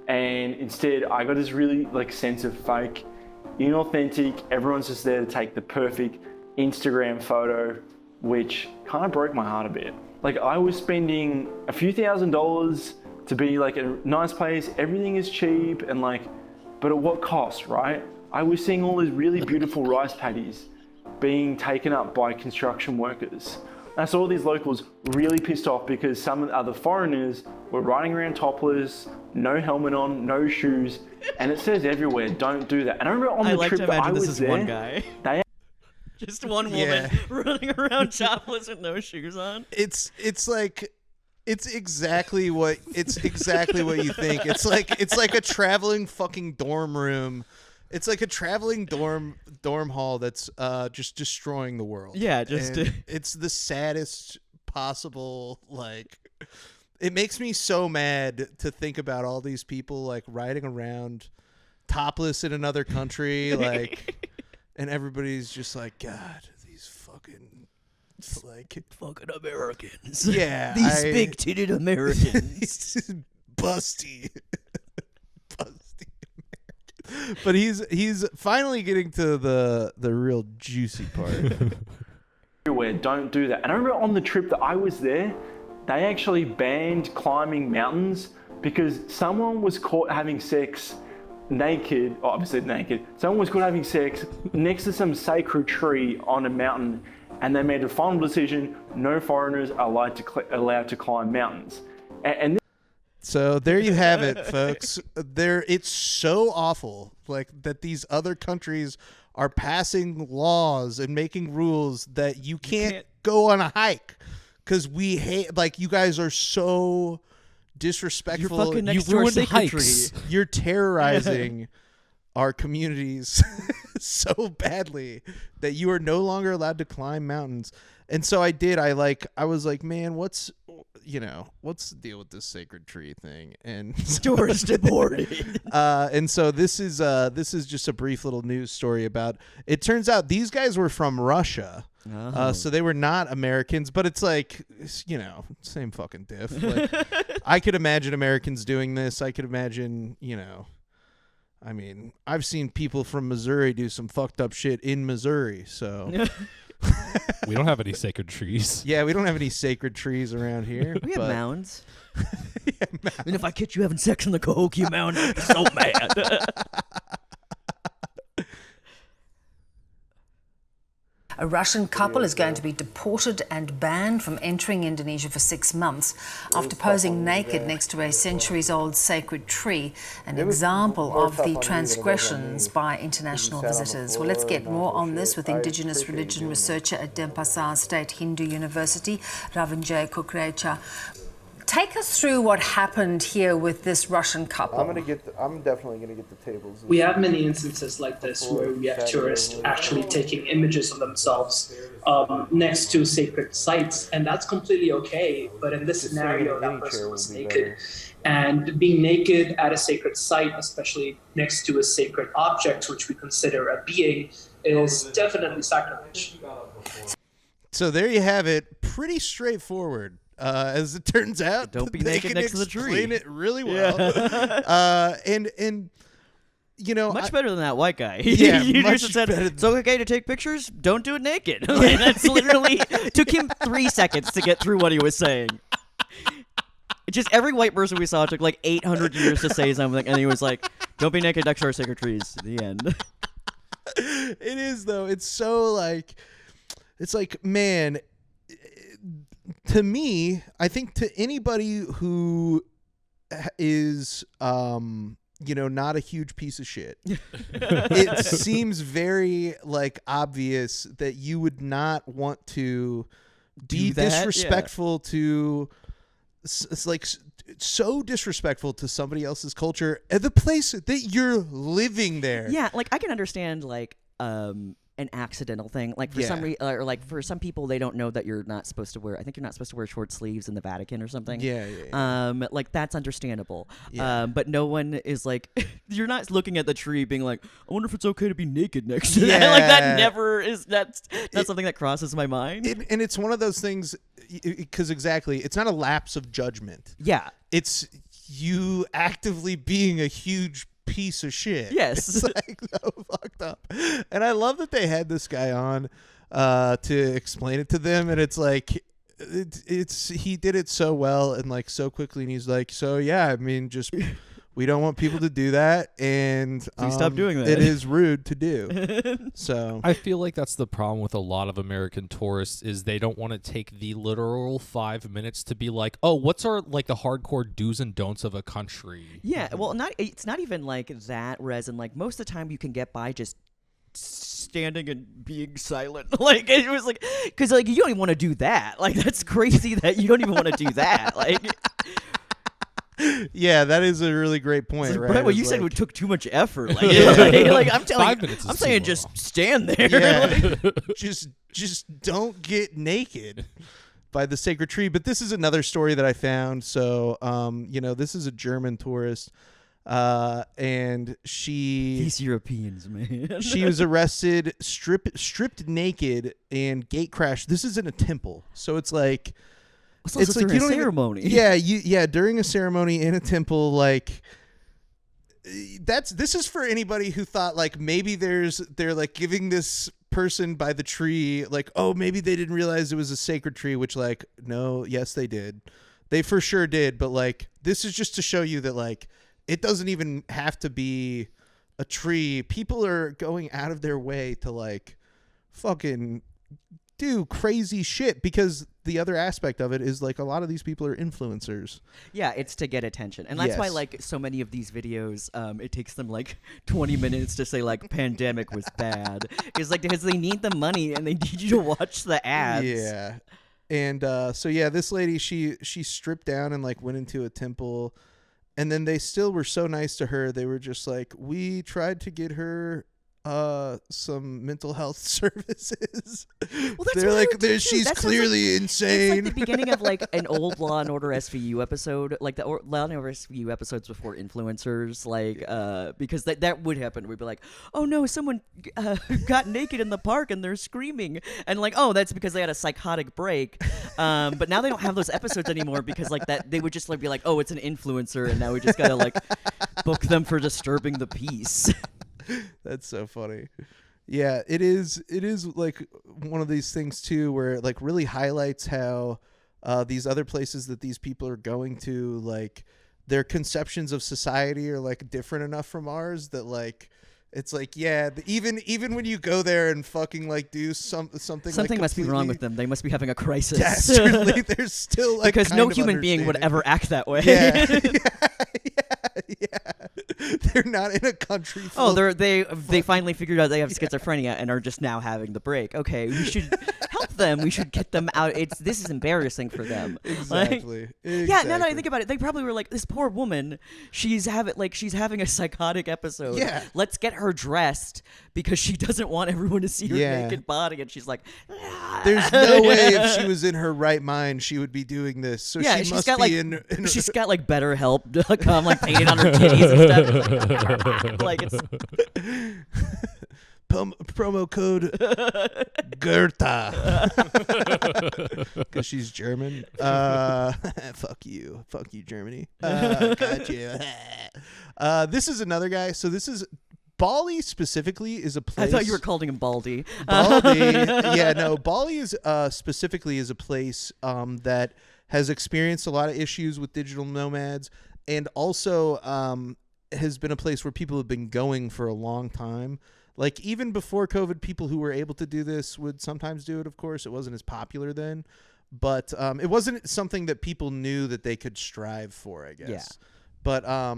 And instead I got this really like sense of fake, inauthentic, everyone's just there to take the perfect Instagram photo, which kind of broke my heart a bit. Like I was spending a few $1,000s to be like a nice place. Everything is cheap and like, but at what cost, right? I was seeing all these really beautiful rice paddies being taken up by construction workers. I saw these locals really pissed off because some of the other foreigners were riding around topless, no helmet on, no shoes, and it says everywhere, don't do that. And I remember on the trip that I was there, one guy. they Just one woman running around topless with no shoes on. It's exactly what you think. It's like a traveling fucking dorm room. It's like a traveling dorm hall that's just destroying the world. Yeah, just it's the saddest possible. Like, it makes me so mad to think about all these people like riding around topless in another country, like, and everybody's just like, God, these fucking like fucking Americans. Yeah, These big-titted Americans. busty. But he's finally getting to the real juicy part. everywhere, don't do that. And I remember on the trip that I was there, they actually banned climbing mountains because someone was caught having sex naked, obviously naked, someone was caught having sex next to some sacred tree on a mountain, and they made a final decision, no foreigners are allowed to climb mountains. And so there you have it, folks. It's so awful, like, that these other countries are passing laws and making rules that you can't go on a hike because we hate. Like, you guys are so disrespectful. You're fucking next You to our ruined sacred tree. hikes. You're terrorizing our communities so badly that you are no longer allowed to climb mountains. And so I did. I was like, man, what's the deal with this sacred tree thing? And Tourist deported. and so this is just a brief little news story about. It turns out these guys were from Russia. So they were not Americans, but it's like, same fucking diff. Like, I could imagine Americans doing this. I could imagine, I mean, I've seen people from Missouri do some fucked up shit in Missouri. So We don't have any sacred trees. yeah, we don't have any sacred trees around here. We have but- mounds. And if I catch you having sex on the Cahokia Mountain, I'll be so mad. A Russian couple is going to be deported and banned from entering Indonesia for 6 months after posing naked next to a centuries-old sacred tree, an example of the transgressions by international visitors. Well, let's get more on this with Indigenous religion researcher at Denpasar State Hindu University, Ravindra Kukrecha. Take us through what happened here with this Russian couple. I'm definitely gonna get the tables. We have many instances like this where we have tourists actually taking images of themselves next to sacred sites, and that's completely okay. But in this scenario, that person was naked. And being naked at a sacred site, especially next to a sacred object, which we consider a being, is definitely sacrilege. So there you have it. Pretty straightforward. As it turns out, Don't be they naked can next to the tree. explain it really well. And Much better than that white guy. Yeah, You much just said, better. it's okay to take pictures, don't do it naked. Like, that's literally, took him 3 seconds to get through what he was saying. Just every white person we saw took like 800 years to say something, and he was like, don't be naked next to our sacred trees. The end. It is, though. It's so like, it's like, man, to me, I think to anybody who is, not a huge piece of shit, it seems very like obvious that you would not want to be Do that? disrespectful to, it's like so disrespectful to somebody else's culture and the place that you're living there. Yeah, like I can understand like an accidental thing, like for some or like for some people they don't know that you're not supposed to wear. I think you're not supposed to wear short sleeves in the Vatican or something. Yeah. Like that's understandable. Yeah. But no one is like, you're not looking at the tree being like, I wonder if it's okay to be naked next to that. Like that never is. That's something that crosses my mind. And it's one of those things because exactly, it's not a lapse of judgment. Yeah. It's you actively being a huge piece of shit. Yes. It's like so fucked up. And I love that they had this guy on to explain it to them, and it's like it's he did it so well and like so quickly, and he's like, so yeah, I mean, just we don't want people to do that, and Please stop doing that. It is rude to do. So I feel like that's the problem with a lot of American tourists is they don't want to take the literal 5 minutes to be like, oh, what's our like the hardcore do's and don'ts of a country? Yeah, well, it's not even like that, whereas in like most of the time you can get by just standing and being silent. Like it was like, because like you don't even want to do that. Like that's crazy that you don't even want to do that. Like yeah, that is a really great point, right? Brett, what It's you said like- took too much effort. Like I'm telling 5 you, minutes is I'm too saying long. just stand there. Yeah, just don't get naked by the sacred tree. But this is another story that I found. So, this is a German tourist, and These Europeans, man. she was arrested, stripped naked, and gate crashed. This is in a temple, so it's like. It's like you a don't even- ceremony. Yeah, during a ceremony in a temple, like this is for anybody who thought like maybe they're like giving this person by the tree like, oh, maybe they didn't realize it was a sacred tree, which like no, yes they did. They for sure did, but like this is just to show you that like it doesn't even have to be a tree. People are going out of their way to like fucking do crazy shit, because the other aspect of it is like a lot of these people are influencers. Yeah, it's to get attention. And that's why Yes. like so many of these videos, it takes them like 20 minutes to say like pandemic was bad. It's like because they need the money and they need you to watch the ads. Yeah. And so yeah, this lady, she stripped down and like went into a temple, and then they still were so nice to her. They were just like, we tried to get her some mental health services. Well, that's They're what I like, would do, too. she's That sounds clearly insane. It's like the beginning of like an old Law and Order SVU episode, like the Law and Order SVU episodes before influencers, like because that would happen. We'd be like, oh no, someone got naked in the park and they're screaming, and like, oh, that's because they had a psychotic break. But now they don't have those episodes anymore because like that they would just like be like, oh, it's an influencer, and now we just gotta like book them for disturbing the peace. That's so funny. Yeah, it is like one of these things too where it like really highlights how these other places that these people are going to, like their conceptions of society are like different enough from ours that like it's like, yeah, even when you go there and fucking like do something like Must be wrong with them. They must be having a crisis. Dastardly, there's still like because no kind of human being would understanding. ever act that way. Yeah. They're not in a country full Oh, of they finally figured out they have schizophrenia and are just now having the break. Okay, we should help them. We should get them out. This is embarrassing for them. Exactly. Like, yeah, now that I think about it, they probably were like, this poor woman, she's having a psychotic episode. Yeah. Let's get her dressed because she doesn't want everyone to see her Yeah. naked body, and she's like, "Ah." There's no way if she was in her right mind she would be doing this. So yeah, she she's must got be like in she's got like BetterHelp.com like painted on her titties and stuff. Like it's promo code Goethe because she's German. Fuck you, Germany. Got you. This is another guy. So this is Bali specifically is a place. I thought you were calling him Baldy. Baldy, yeah, no. Bali is specifically is a place that has experienced a lot of issues with digital nomads, and also has been a place where people have been going for a long time. Like even before COVID, people who were able to do this would sometimes do it. Of course, it wasn't as popular then, but it wasn't something that people knew that they could strive for, I guess. Yeah. But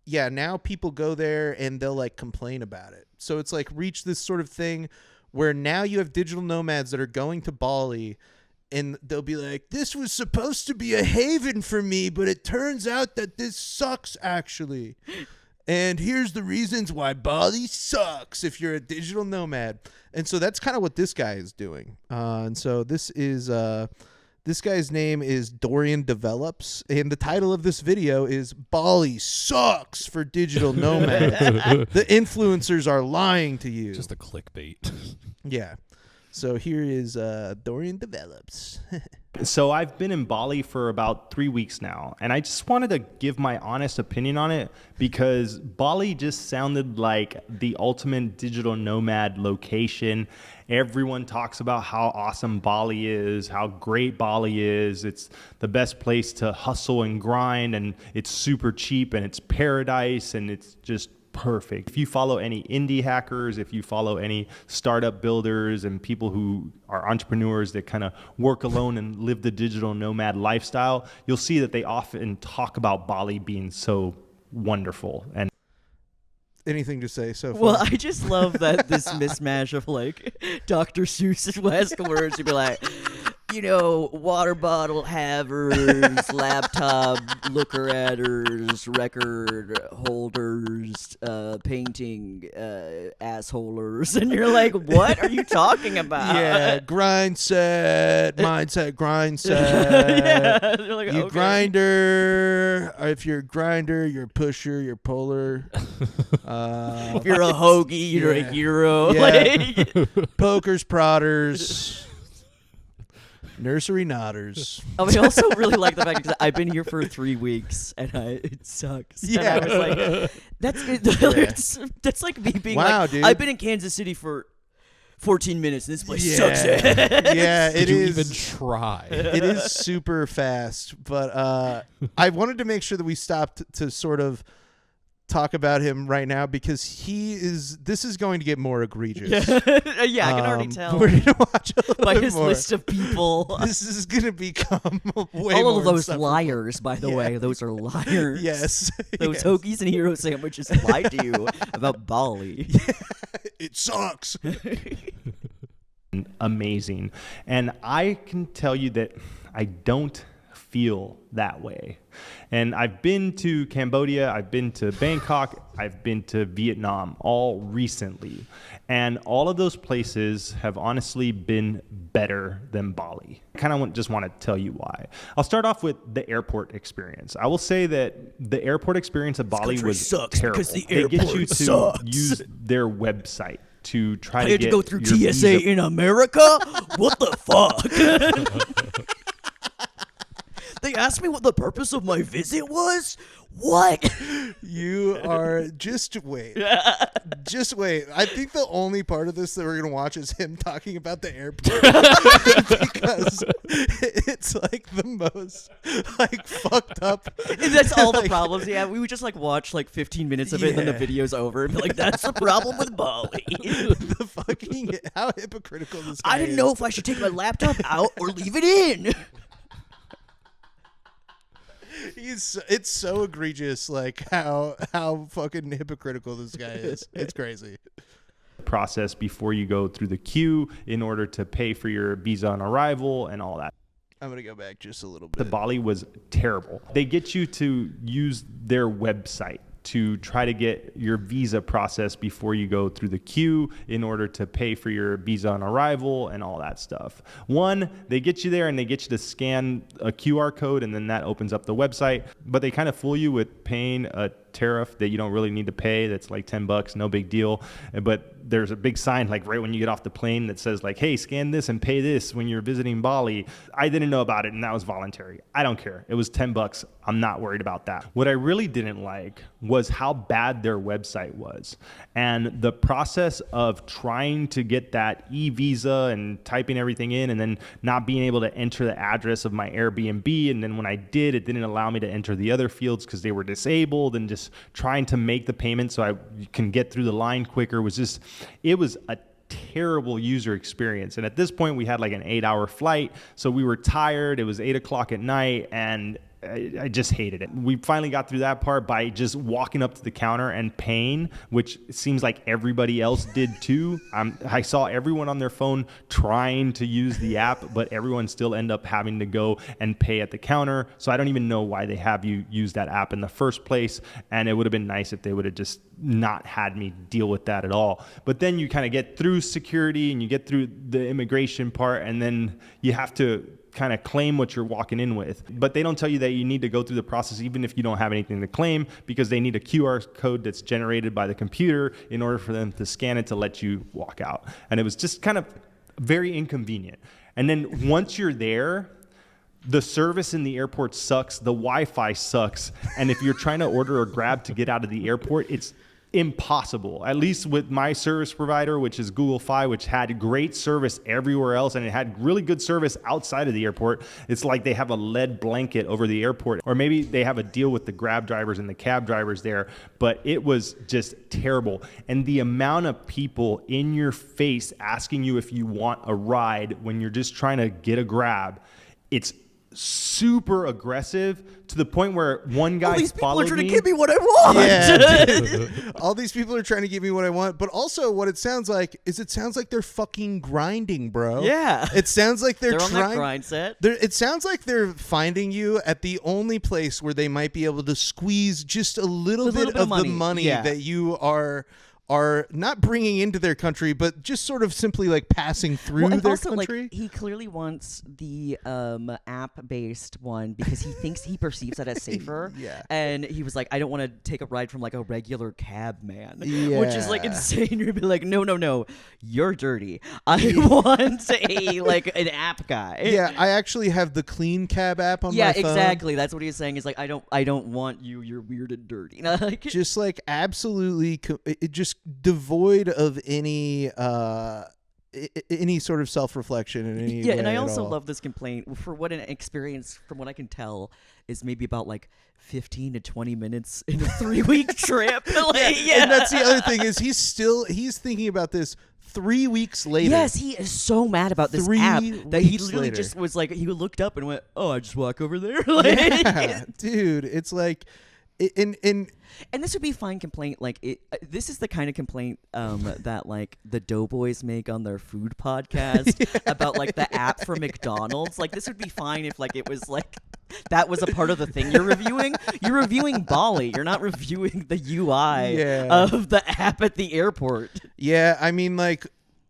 yeah, now people go there and they'll like complain about it. So it's like reached this sort of thing where now you have digital nomads that are going to Bali and they'll be like, this was supposed to be a haven for me, but it turns out that this sucks actually. And here's the reasons why Bali sucks if you're a digital nomad. And so that's kind of what this guy is doing. And so this is this guy's name is Dorian Develops, and the title of this video is Bali Sucks for Digital Nomads. The influencers are lying to you. Just a clickbait. Yeah. So here is Dorian Develops. So I've been in Bali for about 3 weeks now, and I just wanted to give my honest opinion on it because Bali just sounded like the ultimate digital nomad location. Everyone talks about how awesome Bali is, how great Bali is. It's the best place to hustle and grind, and it's super cheap, and it's paradise, and it's just perfect. If you follow any indie hackers, if you follow any startup builders and people who are entrepreneurs that kind of work alone and live the digital nomad lifestyle, you'll see that they often talk about Bali being so wonderful. And anything to say so far? Well, I just love that this mismatch of like Dr. Seuss's last words. You'd be like, you know, water bottle havers, laptop looker-atters, record holders, painting assholers, and you're like, what are you talking about? Yeah, grind set, mindset, grind set. Yeah, you're like, you okay. grinder. If you're a grinder, you're a pusher, you're polar. If you're a hoagie, you're a hero. Yeah. Like, Pokers, prodders. Nursery nodders. I mean, I also really like the fact that I've been here for 3 weeks and it sucks. Yeah. And I was like, that's that's like me being wow, like, dude. I've been in Kansas City for 14 minutes and this place Yeah. sucks. Yeah, it Did you is. even try? It is super fast, but I wanted to make sure that we stopped to sort of talk about him right now because this is going to get more egregious. Yeah, I can already tell We're gonna watch a little by bit his more. list of people. This is gonna become way All more of those insufferable. liars, by the way, those are liars. Yes. Those Yes. hoagies and hero sandwiches lied to you about Bali. It sucks. amazing. And I can tell you that I don't feel that way. And I've been to Cambodia, I've been to Bangkok, I've been to Vietnam, all recently. And all of those places have honestly been better than Bali. I kind of just want to tell you why. I'll start off with the airport experience. I will say that the airport experience of Bali was terrible. They get you to use their website to try I to had get to go through your TSA visa. in America? What the fuck? They asked me what the purpose of my visit was? What? You are just wait. Just wait. I think the only part of this that we're gonna watch is him talking about the airport because it's like the most like fucked up. And that's all the like, problems. Yeah, we would just like watch like 15 minutes of it and then the Yeah. video's over and be like, that's the problem with Bali. The fucking how hypocritical this guy I didn't is. know if I should take my laptop out or leave it in. It's so egregious, like how fucking hypocritical this guy is. It's crazy. Process before you go through the queue in order to pay for your visa on arrival and all that. I'm gonna go back just a little The bit. Bali was terrible. They get you to use their website to try to get your visa process before you go through the queue in order to pay for your visa on arrival and all that stuff. One, they get you there and they get you to scan a QR code and then that opens up the website, but they kind of fool you with paying a tariff that you don't really need to pay. That's like $10, no big deal. But there's a big sign like right when you get off the plane that says like, hey, scan this and pay this when you're visiting Bali. I didn't know about it and that was voluntary. I don't care. It was $10. I'm not worried about that. What I really didn't like was how bad their website was. And the process of trying to get that e-visa and typing everything in and then not being able to enter the address of my Airbnb. And then when I did, it didn't allow me to enter the other fields because they were disabled, and just trying to make the payment so I can get through the line quicker was just, it was a terrible user experience. And at this point we had like an 8-hour flight. So we were tired. It was 8 o'clock at night and I just hated it. We finally got through that part by just walking up to the counter and paying, which seems like everybody else did too. I saw everyone on their phone trying to use the app, but everyone still ended up having to go and pay at the counter. So I don't even know why they have you use that app in the first place. And it would have been nice if they would have just not had me deal with that at all. But then you kind of get through security and you get through the immigration part, and then you have to kind of claim what you're walking in with. But they don't tell you that you need to go through the process even if you don't have anything to claim, because they need a QR code that's generated by the computer in order for them to scan it to let you walk out. And it was just kind of very inconvenient. And then once you're there, The service in the airport sucks. The Wi-Fi sucks. And if you're trying to order a Grab to get out of the airport, it's impossible. At least with my service provider, which is Google Fi, which had great service everywhere else, and it had really good service outside of the airport. It's like they have a lead blanket over the airport, or maybe they have a deal with the Grab drivers and the cab drivers there, but it was just terrible. And the amount of people in your face asking you if you want a ride when you're just trying to get a Grab, it's super aggressive to the point where one guy All these people followed are trying me. to give me what I want. Yeah. All these people are trying to give me what I want, but also what it sounds like they're fucking grinding, bro. Yeah. It sounds like they're on trying. that grind set. It sounds like they're finding you at the only place where they might be able to squeeze just a little bit of the money that you are not bringing into their country, but just sort of simply like passing through and their also, country. Like, he clearly wants the app-based one because he perceives that as safer. Yeah. And he was like, I don't want to take a ride from like a regular cab man, which is like insane. You'd be like, no, you're dirty. I want an app guy. Yeah, I actually have the Clean Cab app on my phone. Yeah, exactly. That's what he's saying. Is like, I don't want you. You're weird and dirty. Just like absolutely, it just devoid of any sort of self-reflection in any way and I at also all. love this complaint for what an experience, from what I can tell, is maybe about like 15 to 20 minutes in a 3-week trip. And that's the other thing is he's thinking about this 3 weeks later. Yes, he is so mad about this 3 app that he weeks literally later. just was like, he looked up and went, "Oh, I just walk over there." Yeah, dude, it's like, And this would be a fine complaint. Like, this is the kind of complaint that like the Doughboys make on their food podcast about like the app for McDonald's. Like, this would be fine if like it was like that was a part of the thing you're reviewing. You're reviewing Bali. You're not reviewing the UI of the app at the airport. Yeah, I mean, like,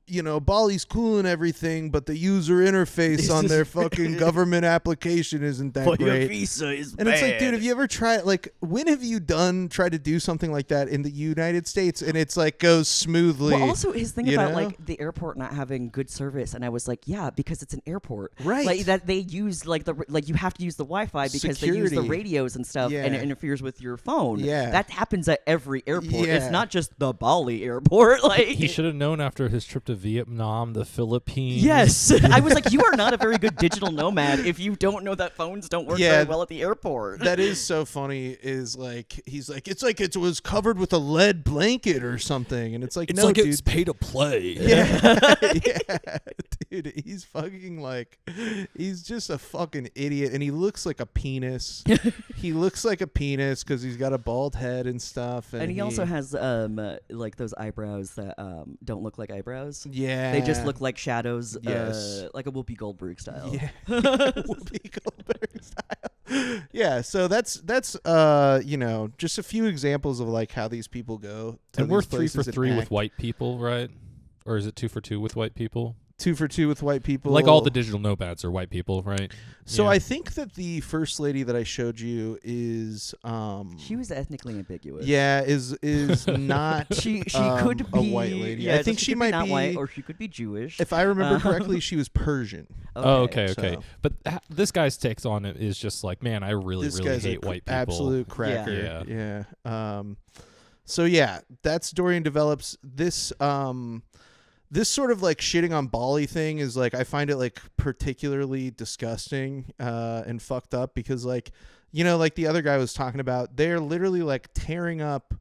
you know, Bali's cool and everything, but the user interface on their fucking government application isn't that But your great. visa is And it's like, dude, have you ever tried, like, when have you tried to do something like that in the United States and it's like goes smoothly? Well, also his thing about know? like the airport not having good service, and I was like, yeah, because it's an airport, Right. Like that they use like you have to use the Wi-Fi because they use the Security. radios and stuff, and it Yeah. interferes with your phone. Yeah. That happens at every airport. Yeah. It's not just the Bali airport. Like, He should have known after his trip to Vietnam, the Philippines. yes, I was like, you are not a very good digital nomad if you don't know that phones don't work very well at the airport. That is so funny. Is like he's like it was covered with a lead blanket or something, and it's like It's no, like dude. it's pay to play. Yeah, yeah, dude. He's fucking like, he's just a fucking idiot, and he looks like a penis. He looks like a penis because he's got a bald head and stuff, And he also has like those eyebrows that don't look like eyebrows. Yeah, They just look like shadows, Yes. like a Whoopi Goldberg style. Yeah, Whoopi Goldberg style. Yeah, so that's you know, just a few examples of like how these people go. To And we're these 3 for places and 3 with act. white people, right? Or is it 2 for 2 with white people? 2 for 2 with white people. Like all the digital nomads are white people, right? So Yeah. I think that the first lady that I showed you is She was ethnically ambiguous. is not She could a be white lady. Yeah, I think so she could be might not be white, or she could be Jewish. If I remember correctly, she was Persian. Oh, okay. So- But this guy's takes on it is just like, man, I really This guy's hate a white people. absolute cracker. Yeah. Yeah. So yeah, that's Dorian develops this. This sort of like shitting on Bali thing is like, I find it like particularly disgusting and fucked up because like, you know, like the other guy was talking about, they're literally like tearing up,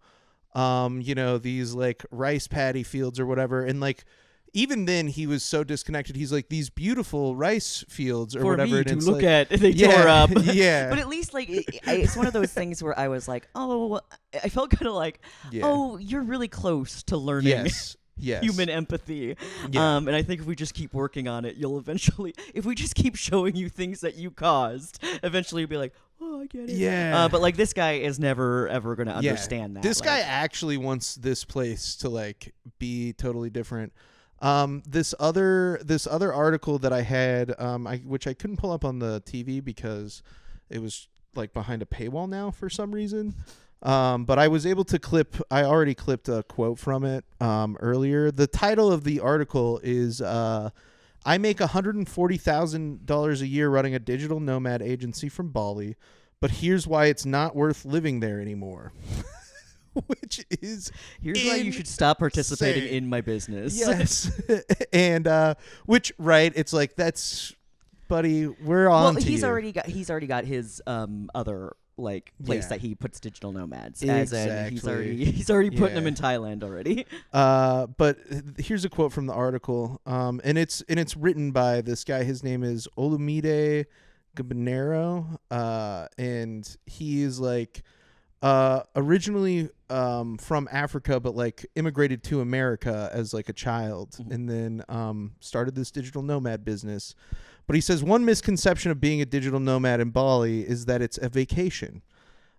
you know, these like rice paddy fields or whatever. And like, even then he was so disconnected. He's like, these beautiful rice fields or For whatever. me and to it's look like, at, they yeah, tore up. Yeah. But at least like it's one of those things where I was like, oh, I felt kind of like, Yeah. oh, you're really close to learning. Yes. Yes. Human empathy. Yeah. And I think if we just keep working on it, you'll eventually, if we just keep showing you things that you caused, eventually you'll be like, oh, I get it. Yeah. But like this guy is never ever going to understand that. This like, guy actually wants this place to like be totally different. This other article that I had, which I couldn't pull up on the TV because it was like behind a paywall now for some reason. But I was able to I already clipped a quote from it earlier. The title of the article is I make $140,000 a year running a digital nomad agency from Bali, but here's why it's not worth living there anymore. Which is here's why you should stop participating in my business. Yes. And which, right, it's like, that's, buddy, we're on to he's you. already got his other like place that he puts digital nomads. As in he's already putting them in Thailand already. But here's a quote from the article, and it's written by this guy. His name is Olumide Gabanero, and he is like originally from Africa, but like immigrated to America as like a child, and then started this digital nomad business. But he says one misconception of being a digital nomad in Bali is that it's a vacation.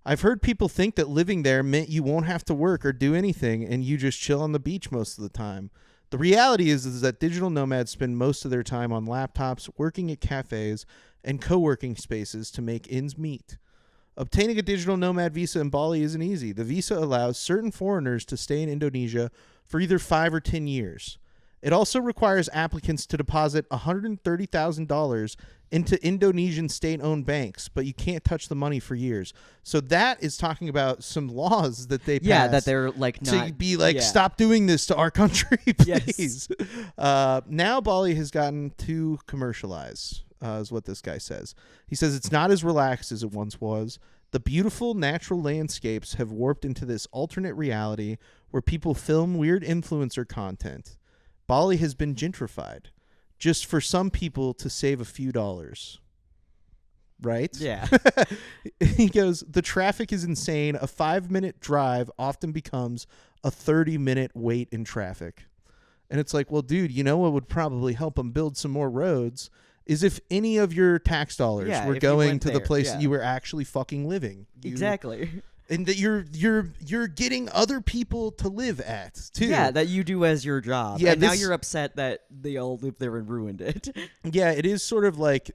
I've heard people think that living there meant you won't have to work or do anything and you just chill on the beach most of the time. The reality is that digital nomads spend most of their time on laptops, working at cafes, and co-working spaces to make ends meet. Obtaining a digital nomad visa in Bali isn't easy. The visa allows certain foreigners to stay in Indonesia for either 5 or 10 years. It also requires applicants to deposit $130,000 into Indonesian state-owned banks, but you can't touch the money for years. So that is talking about some laws that they passed. Yeah, that they're like not to be like, stop doing this to our country, please. Yes. Now Bali has gotten too commercialized, is what this guy says. He says it's not as relaxed as it once was. The beautiful natural landscapes have warped into this alternate reality where people film weird influencer content. Bali has been gentrified just for some people to save a few dollars. Right? Yeah. He goes, the traffic is insane. A 5-minute drive often becomes a 30-minute wait in traffic. And it's like, well, dude, you know what would probably help them build some more roads is if any of your tax dollars were going to the place that you were actually fucking living. Exactly. And that you're getting other people to live at too. Yeah, that you do as your job. Yeah, and now you're upset that they all lived there and ruined it. Yeah, it is sort of like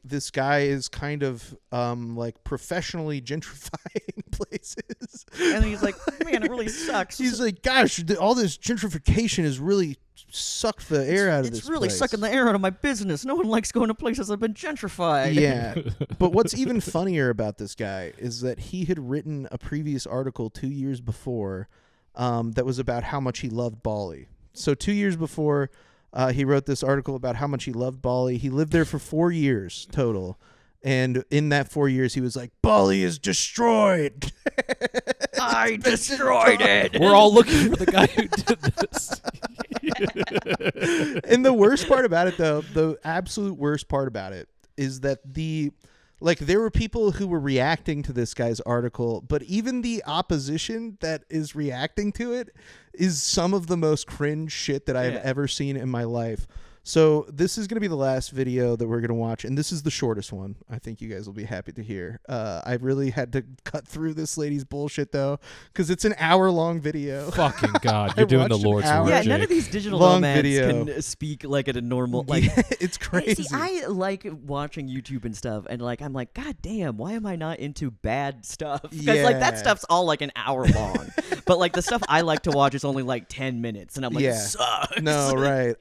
this guy is kind of like professionally gentrifying places. And he's like, man, it really sucks. He's like, gosh, all this gentrification has really sucked the air out of this It's really place. sucking the air out of my business. No one likes going to places that have been gentrified. Yeah. But what's even funnier about this guy is that he had written a previous article 2 years before that was about how much he loved Bali. So 2 years before, he wrote this article about how much he loved Bali. He lived there for 4 years total. And in that 4 years, he was like, Bali is destroyed. I destroyed it. We're all looking for the guy who did this. And the worst part about it, though, the absolute worst part about it is that there were people who were reacting to this guy's article, but even the opposition that is reacting to it is some of the most cringe shit that I have ever seen in my life. So this is going to be the last video that we're going to watch, and this is the shortest one. I think you guys will be happy to hear. I really had to cut through this lady's bullshit, though, because it's an hour-long video. Fucking God, you're doing the Lord's work, Yeah, Jake. none of these digital Long nomads video. can speak like at a normal like. It's crazy. See, I like watching YouTube and stuff, and like I'm like, God damn, why am I not into bad stuff? Because like that stuff's all like an hour long, but like the stuff I like to watch is only like 10 minutes, and I'm like, sucks. No, right.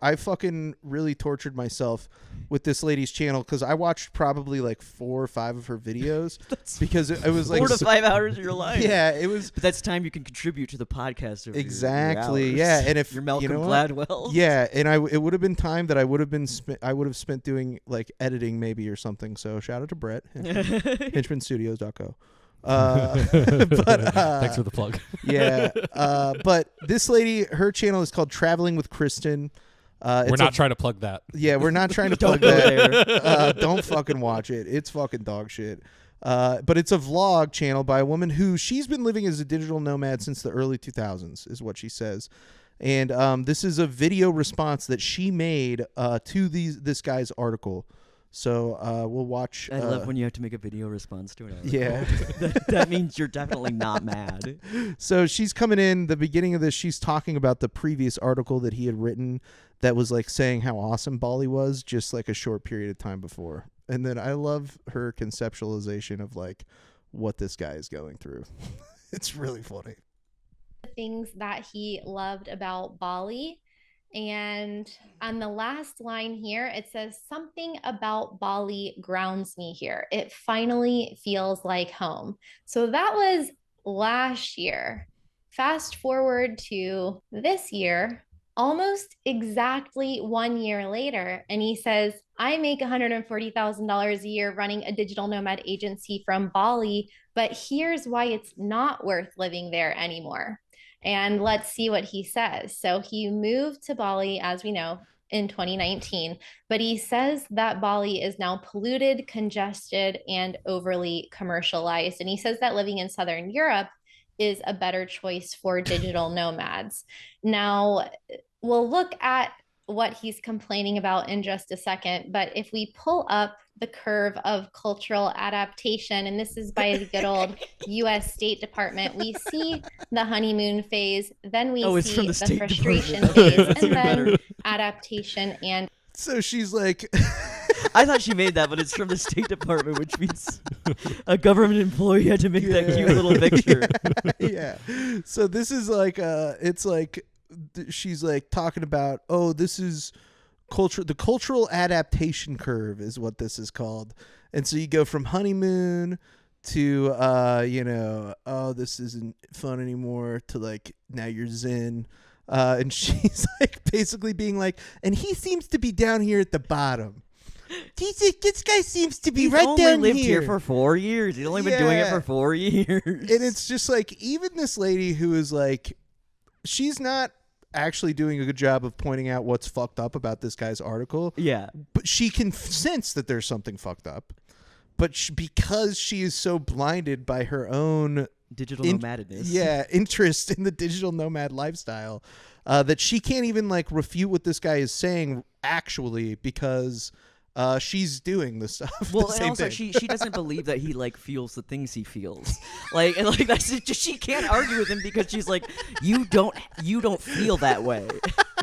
I fucking really tortured myself with this lady's channel because I watched probably like 4 or 5 of her videos because it was like 4 to 5 hours of your life. Yeah, it was. But that's time you can contribute to the podcast. Over Exactly. your Yeah, and if you're Malcolm Gladwell. Yeah, and it would have been time that I would have spent doing like editing maybe or something. So shout out to Brett, henchmanstudios.co. Thanks for the plug. Yeah, but this lady, her channel is called Traveling with Kristen. We're not trying to plug that. Yeah, we're not trying to plug that. Don't fucking watch it. It's fucking dog shit. But it's a vlog channel by a woman who she's been living as a digital nomad since the early 2000s, is what she says. And this is a video response that she made to this guy's article. So we'll watch. I love when you have to make a video response to it. Yeah. that means you're definitely not mad. So she's coming in the beginning of this. She's talking about the previous article that he had written that was like saying how awesome Bali was just like a short period of time before. And then I love her conceptualization of like what this guy is going through. It's really funny. The things that he loved about Bali And on the last line here, it says, something about Bali grounds me here. It finally feels like home. So that was last year. Fast forward to this year, almost exactly 1 year later, and he says, I make $140,000 a year running a digital nomad agency from Bali, but here's why it's not worth living there anymore. And let's see what he says. So he moved to Bali, as we know, in 2019, but he says that Bali is now polluted, congested, and overly commercialized. And he says that living in Southern Europe is a better choice for digital nomads. Now, we'll look at what he's complaining about in just a second, but if we pull up the curve of cultural adaptation, and this is by the good old US State Department, we see the honeymoon phase, then we see the frustration phase, and then adaptation. And so she's like, I thought she made that, but it's from the State Department, which means a government employee had to make that cute little picture. Yeah. So this is like, it's like, she's like talking about, oh, this is the cultural adaptation curve is what this is called. And so you go from honeymoon to oh, this isn't fun anymore, to like now you're zen. And she's like basically being like, and he seems to be down here at the bottom. This guy seems to be right down here. He's only lived here for 4 years. He's only been doing it for 4 years. And it's just like, even this lady who is like, she's not actually doing a good job of pointing out what's fucked up about this guy's article. Yeah. But she can sense that there's something fucked up. But because she is so blinded by her own digital nomadness. Yeah, interest in the digital nomad lifestyle, that she can't even like refute what this guy is saying actually, because she's doing the stuff. Well, the and same also thing. she doesn't believe that he like feels the things he feels. Like, and like that's just, she can't argue with him because she's like, you don't feel that way,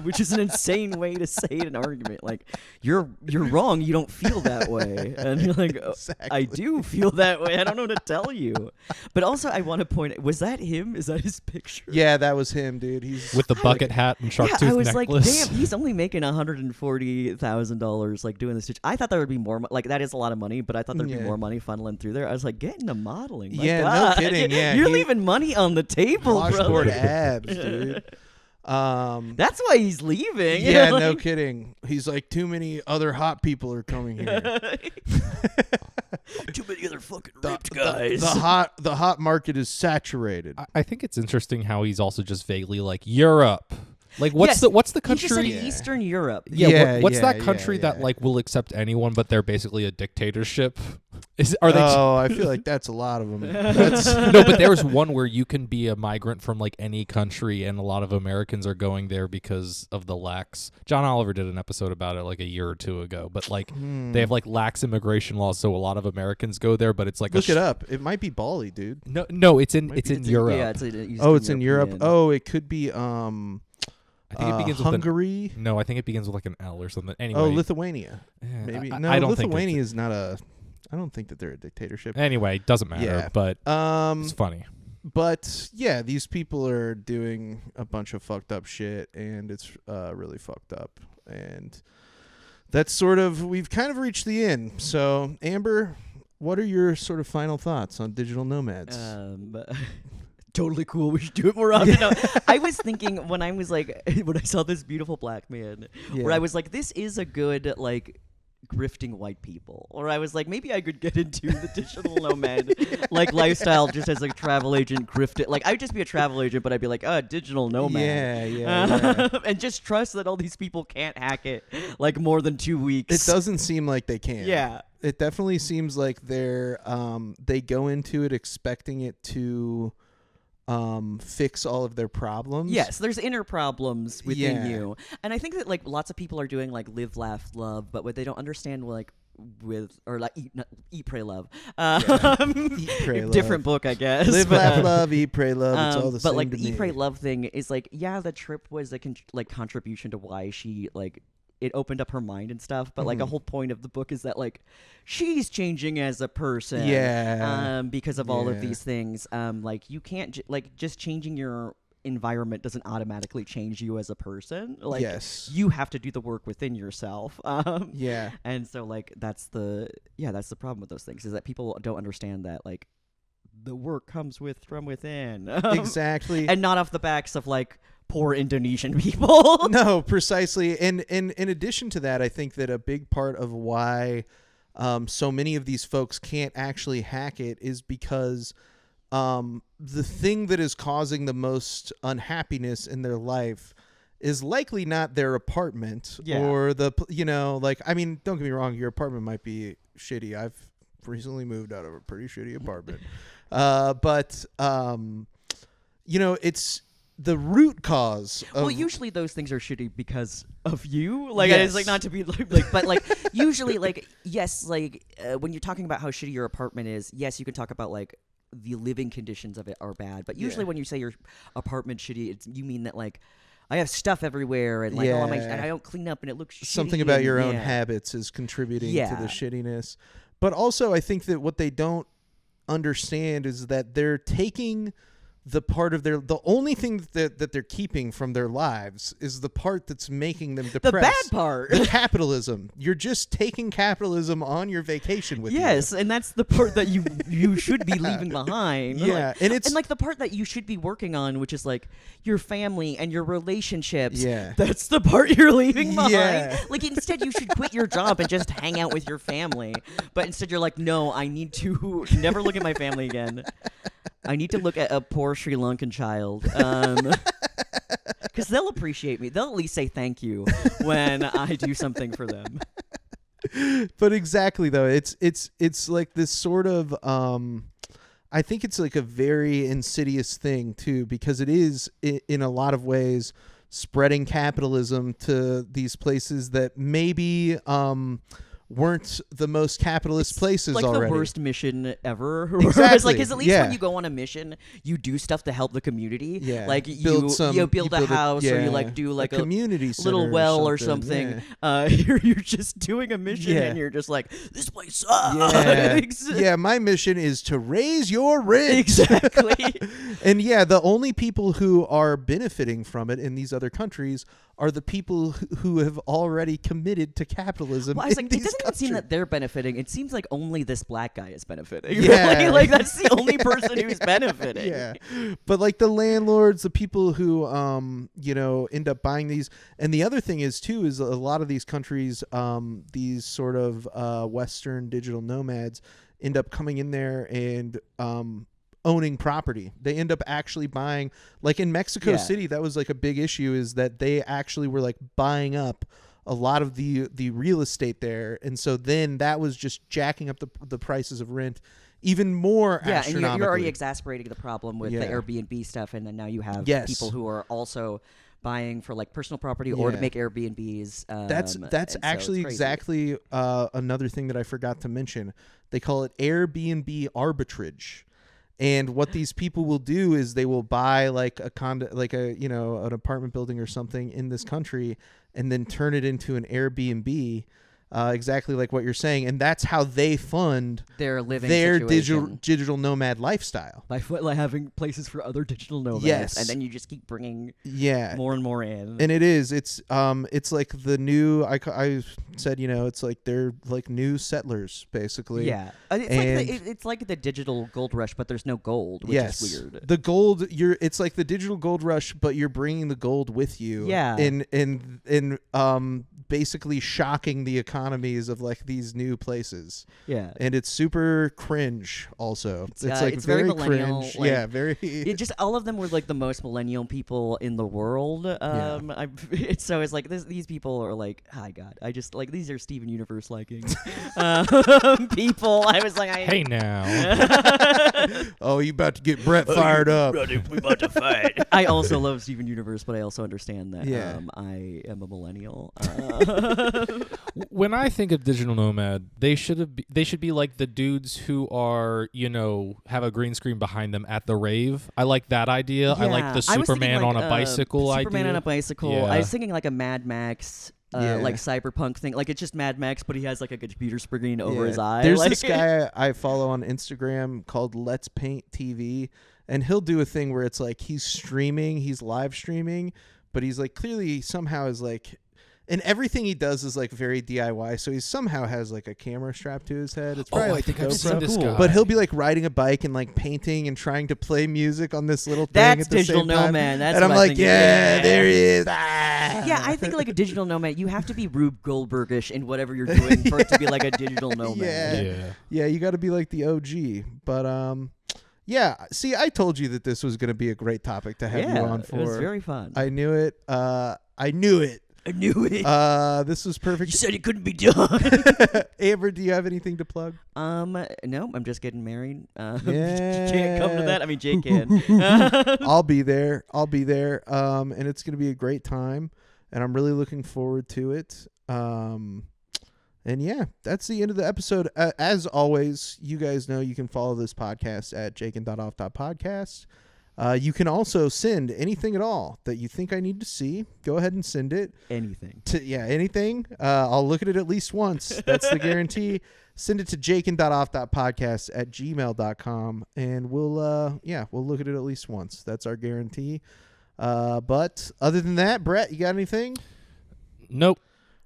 which is an insane way to say an argument. Like, you're wrong. You don't feel that way, and you're like, Exactly. I do feel that way. I don't know what to tell you. But also, I want to point out, was that him? Is that his picture? Yeah, that was him, dude. He's with the bucket hat and shark tooth I was necklace. like, damn, he's only making $140,000 like doing this. I thought there would be more. Like, that is a lot of money, but I thought there'd be more money funneling through there. I was like, get into modeling. My Yeah, God. no kidding. Yeah, you're leaving money on the table, washboard brother. abs, dude. That's why he's leaving. Yeah, Like, no kidding. He's like, too many other hot people are coming here. Too many other fucking ripped guys. The hot market is saturated. I think it's interesting how he's also just vaguely like Europe. Like, what's the country? He just said Eastern Europe. Yeah, what's that country that like will accept anyone, but they're basically a dictatorship? I feel like that's a lot of them. No, but there's one where you can be a migrant from like any country, and a lot of Americans are going there because of the lax. John Oliver did an episode about it like a year or two ago, but like they have like lax immigration laws, so a lot of Americans go there. But it's like look it up. It might be Bali, dude. No, it's in Europe. Yeah, it's it's in Europe. Oh, it could be I think it begins Hungary. With no, I think it begins with like an L or something. Anyway, Lithuania. Maybe no. I don't Lithuania think is not a. I don't think that they're a dictatorship. Anyway, doesn't matter. Yeah. But it's funny. But yeah, these people are doing a bunch of fucked up shit, and it's really fucked up. And that's sort of, we've kind of reached the end. So, Amber, what are your sort of final thoughts on digital nomads? Totally cool. We should do it more often. No, I was thinking when I was like, when I saw this beautiful black man, where I was like, this is a good like grifting white people. Or I was like, maybe I could get into the digital nomad like lifestyle just as a travel agent grifted. Like, I'd just be a travel agent, but I'd be like, digital nomad. Yeah. And just trust that all these people can't hack it like more than 2 weeks. It doesn't seem like they can. Yeah. It definitely seems like they go into it expecting it to fix all of their problems. Yes, there's inner problems within you. And I think that like lots of people are doing like live, laugh, love, but what they don't understand like eat, pray, love. Eat, pray, love. Different book, I guess. Live, laugh, love, eat, pray, love. It's all the same. But like to the me. eat, pray, love thing is like, yeah, the trip was a contribution to why she like it opened up her mind and stuff. But like a whole point of the book is that like she's changing as a person. Yeah. Because of all of these things. Like you can't like just changing your environment doesn't automatically change you as a person. Like, Yes. you have to do the work within yourself. Yeah. And so, like, that's the problem with those things, is that people don't understand that, like, the work comes from within. Exactly. And not off the backs of, like, poor Indonesian people. No, precisely. And in addition to that, I think that a big part of why so many of these folks can't actually hack it is because the thing that is causing the most unhappiness in their life is likely not their apartment or like, I mean, don't get me wrong, your apartment might be shitty. I've recently moved out of a pretty shitty apartment. But it's the root cause of... Well, usually those things are shitty because of you. Like, Yes. it's like, not to be like, but like, usually, like, yes, like, when you're talking about how shitty your apartment is, yes, you can talk about, like, the living conditions of it are bad. But usually when you say your apartment's shitty, you mean that, like, I have stuff everywhere and, like, and I don't clean up and it looks shitty. Something about your own habits is contributing to the shittiness. But also, I think that what they don't understand is that they're taking the part of the only thing that they're keeping from their lives is the part that's making them depressed. The bad part. The capitalism. You're just taking capitalism on your vacation with you. Yes, and that's the part that you should be leaving behind. Yeah, like, and it's like the part that you should be working on, which is like your family and your relationships. Yeah. That's the part you're leaving behind. Yeah. Like, instead you should quit your job and just hang out with your family. But instead you're like, no, I need to never look at my family again. I need to look at a poor Sri Lankan child, because they'll appreciate me. They'll at least say thank you when I do something for them. But exactly, though, it's like this sort of I think it's like a very insidious thing too, because it is in a lot of ways spreading capitalism to these places that maybe weren't the most capitalist places like already. The worst mission ever. Exactly. Because at least when you go on a mission, you do stuff to help the community. Yeah. Like build a house, or you like do like a community little well or something. Yeah. You're just doing a mission and you're just like, this place sucks. Yeah, my mission is to raise your rent. Exactly. And the only people who are benefiting from it in these other countries are the people who have already committed to capitalism. Well, I was like, it doesn't even seem that they're benefiting. It seems like only this black guy is benefiting. Yeah. Like that's the only person who's benefiting. Yeah. But like the landlords, the people who end up buying these, and the other thing is too is a lot of these countries, these sort of Western digital nomads end up coming in there and owning property. They end up actually buying, like in Mexico City, that was like a big issue, is that they actually were like buying up a lot of the real estate there, and so then that was just jacking up the prices of rent even more astronomically. And you're already exasperating the problem with the Airbnb stuff, and then now you have people who are also buying for like personal property or to make Airbnbs. That's actually exactly another thing that I forgot to mention. They call it Airbnb arbitrage. And what these people will do is they will buy like a condo, like an apartment building or something in this country, and then turn it into an Airbnb, exactly like what you're saying, and that's how they fund their living, their digital nomad lifestyle by having places for other digital nomads. Yes, and then you just keep bringing more and more in. And it's like the new. I said it's like they're like new settlers basically. Yeah, it's like the digital gold rush, but there's no gold, which is weird. The gold, it's like the digital gold rush, but you're bringing the gold with you. Yeah, in basically shocking the economies of like these new places. Yeah, and it's super cringe. Also, it's like it's very millennial. Cringe. Like, very. Just all of them were like the most millennial people in the world. So it's like these people are like, hi God, I just like these are Steven Universe liking people. I was like, hey now. Oh, you about to get Brett fired up? We about to fight. I also love Steven Universe, but I also understand that I am a millennial. When I think of digital nomad, they should be like the dudes who are, have a green screen behind them at the rave. I like that idea. I like the Superman on a bicycle idea. Superman on a bicycle. Yeah. I was thinking like a Mad Max like cyberpunk thing. Like it's just Mad Max, but he has like a computer screen over his eye. There's like, this guy I follow on Instagram called Let's Paint TV. and he'll do a thing where it's like he's live streaming, but he's like clearly somehow is like, and everything he does is like very DIY. So he somehow has like a camera strapped to his head. It's probably I like think a I've seen GoPro. this guy. But he'll be like riding a bike and like painting and trying to play music on this little thing. That's at the digital same time. nomad. That's and I'm what I like, think yeah, there he is. Ah. Yeah, I think like a digital nomad, you have to be Rube Goldbergish in whatever you're doing for it to be like a digital nomad. Yeah, you got to be like the OG. But yeah, see, I told you that this was going to be a great topic to have you on for. It was very fun. I knew it. I knew it. This was perfect. You said it couldn't be done. Amber, do you have anything to plug? No, I'm just getting married. Yeah. You can't come to that. I mean, Jake can. I'll be there. And it's gonna be a great time, and I'm really looking forward to it. And yeah, that's the end of the episode. As always, you guys know you can follow this podcast at Jakin.Off.Podcast. You can also send anything at all that you think I need to see. Go ahead and send it. Anything. Anything. I'll look at it at least once. That's the guarantee. Send it to Jakin.Off.Podcast at gmail.com, and we'll look at it at least once. That's our guarantee. But other than that, Brett, you got anything? Nope.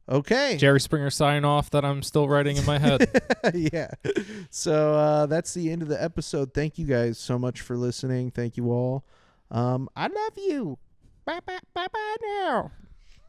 Okay. Jerry Springer sign off that I'm still writing in my head. Yeah. So that's the end of the episode. Thank you guys so much for listening. Thank you all. I love you. Bye now.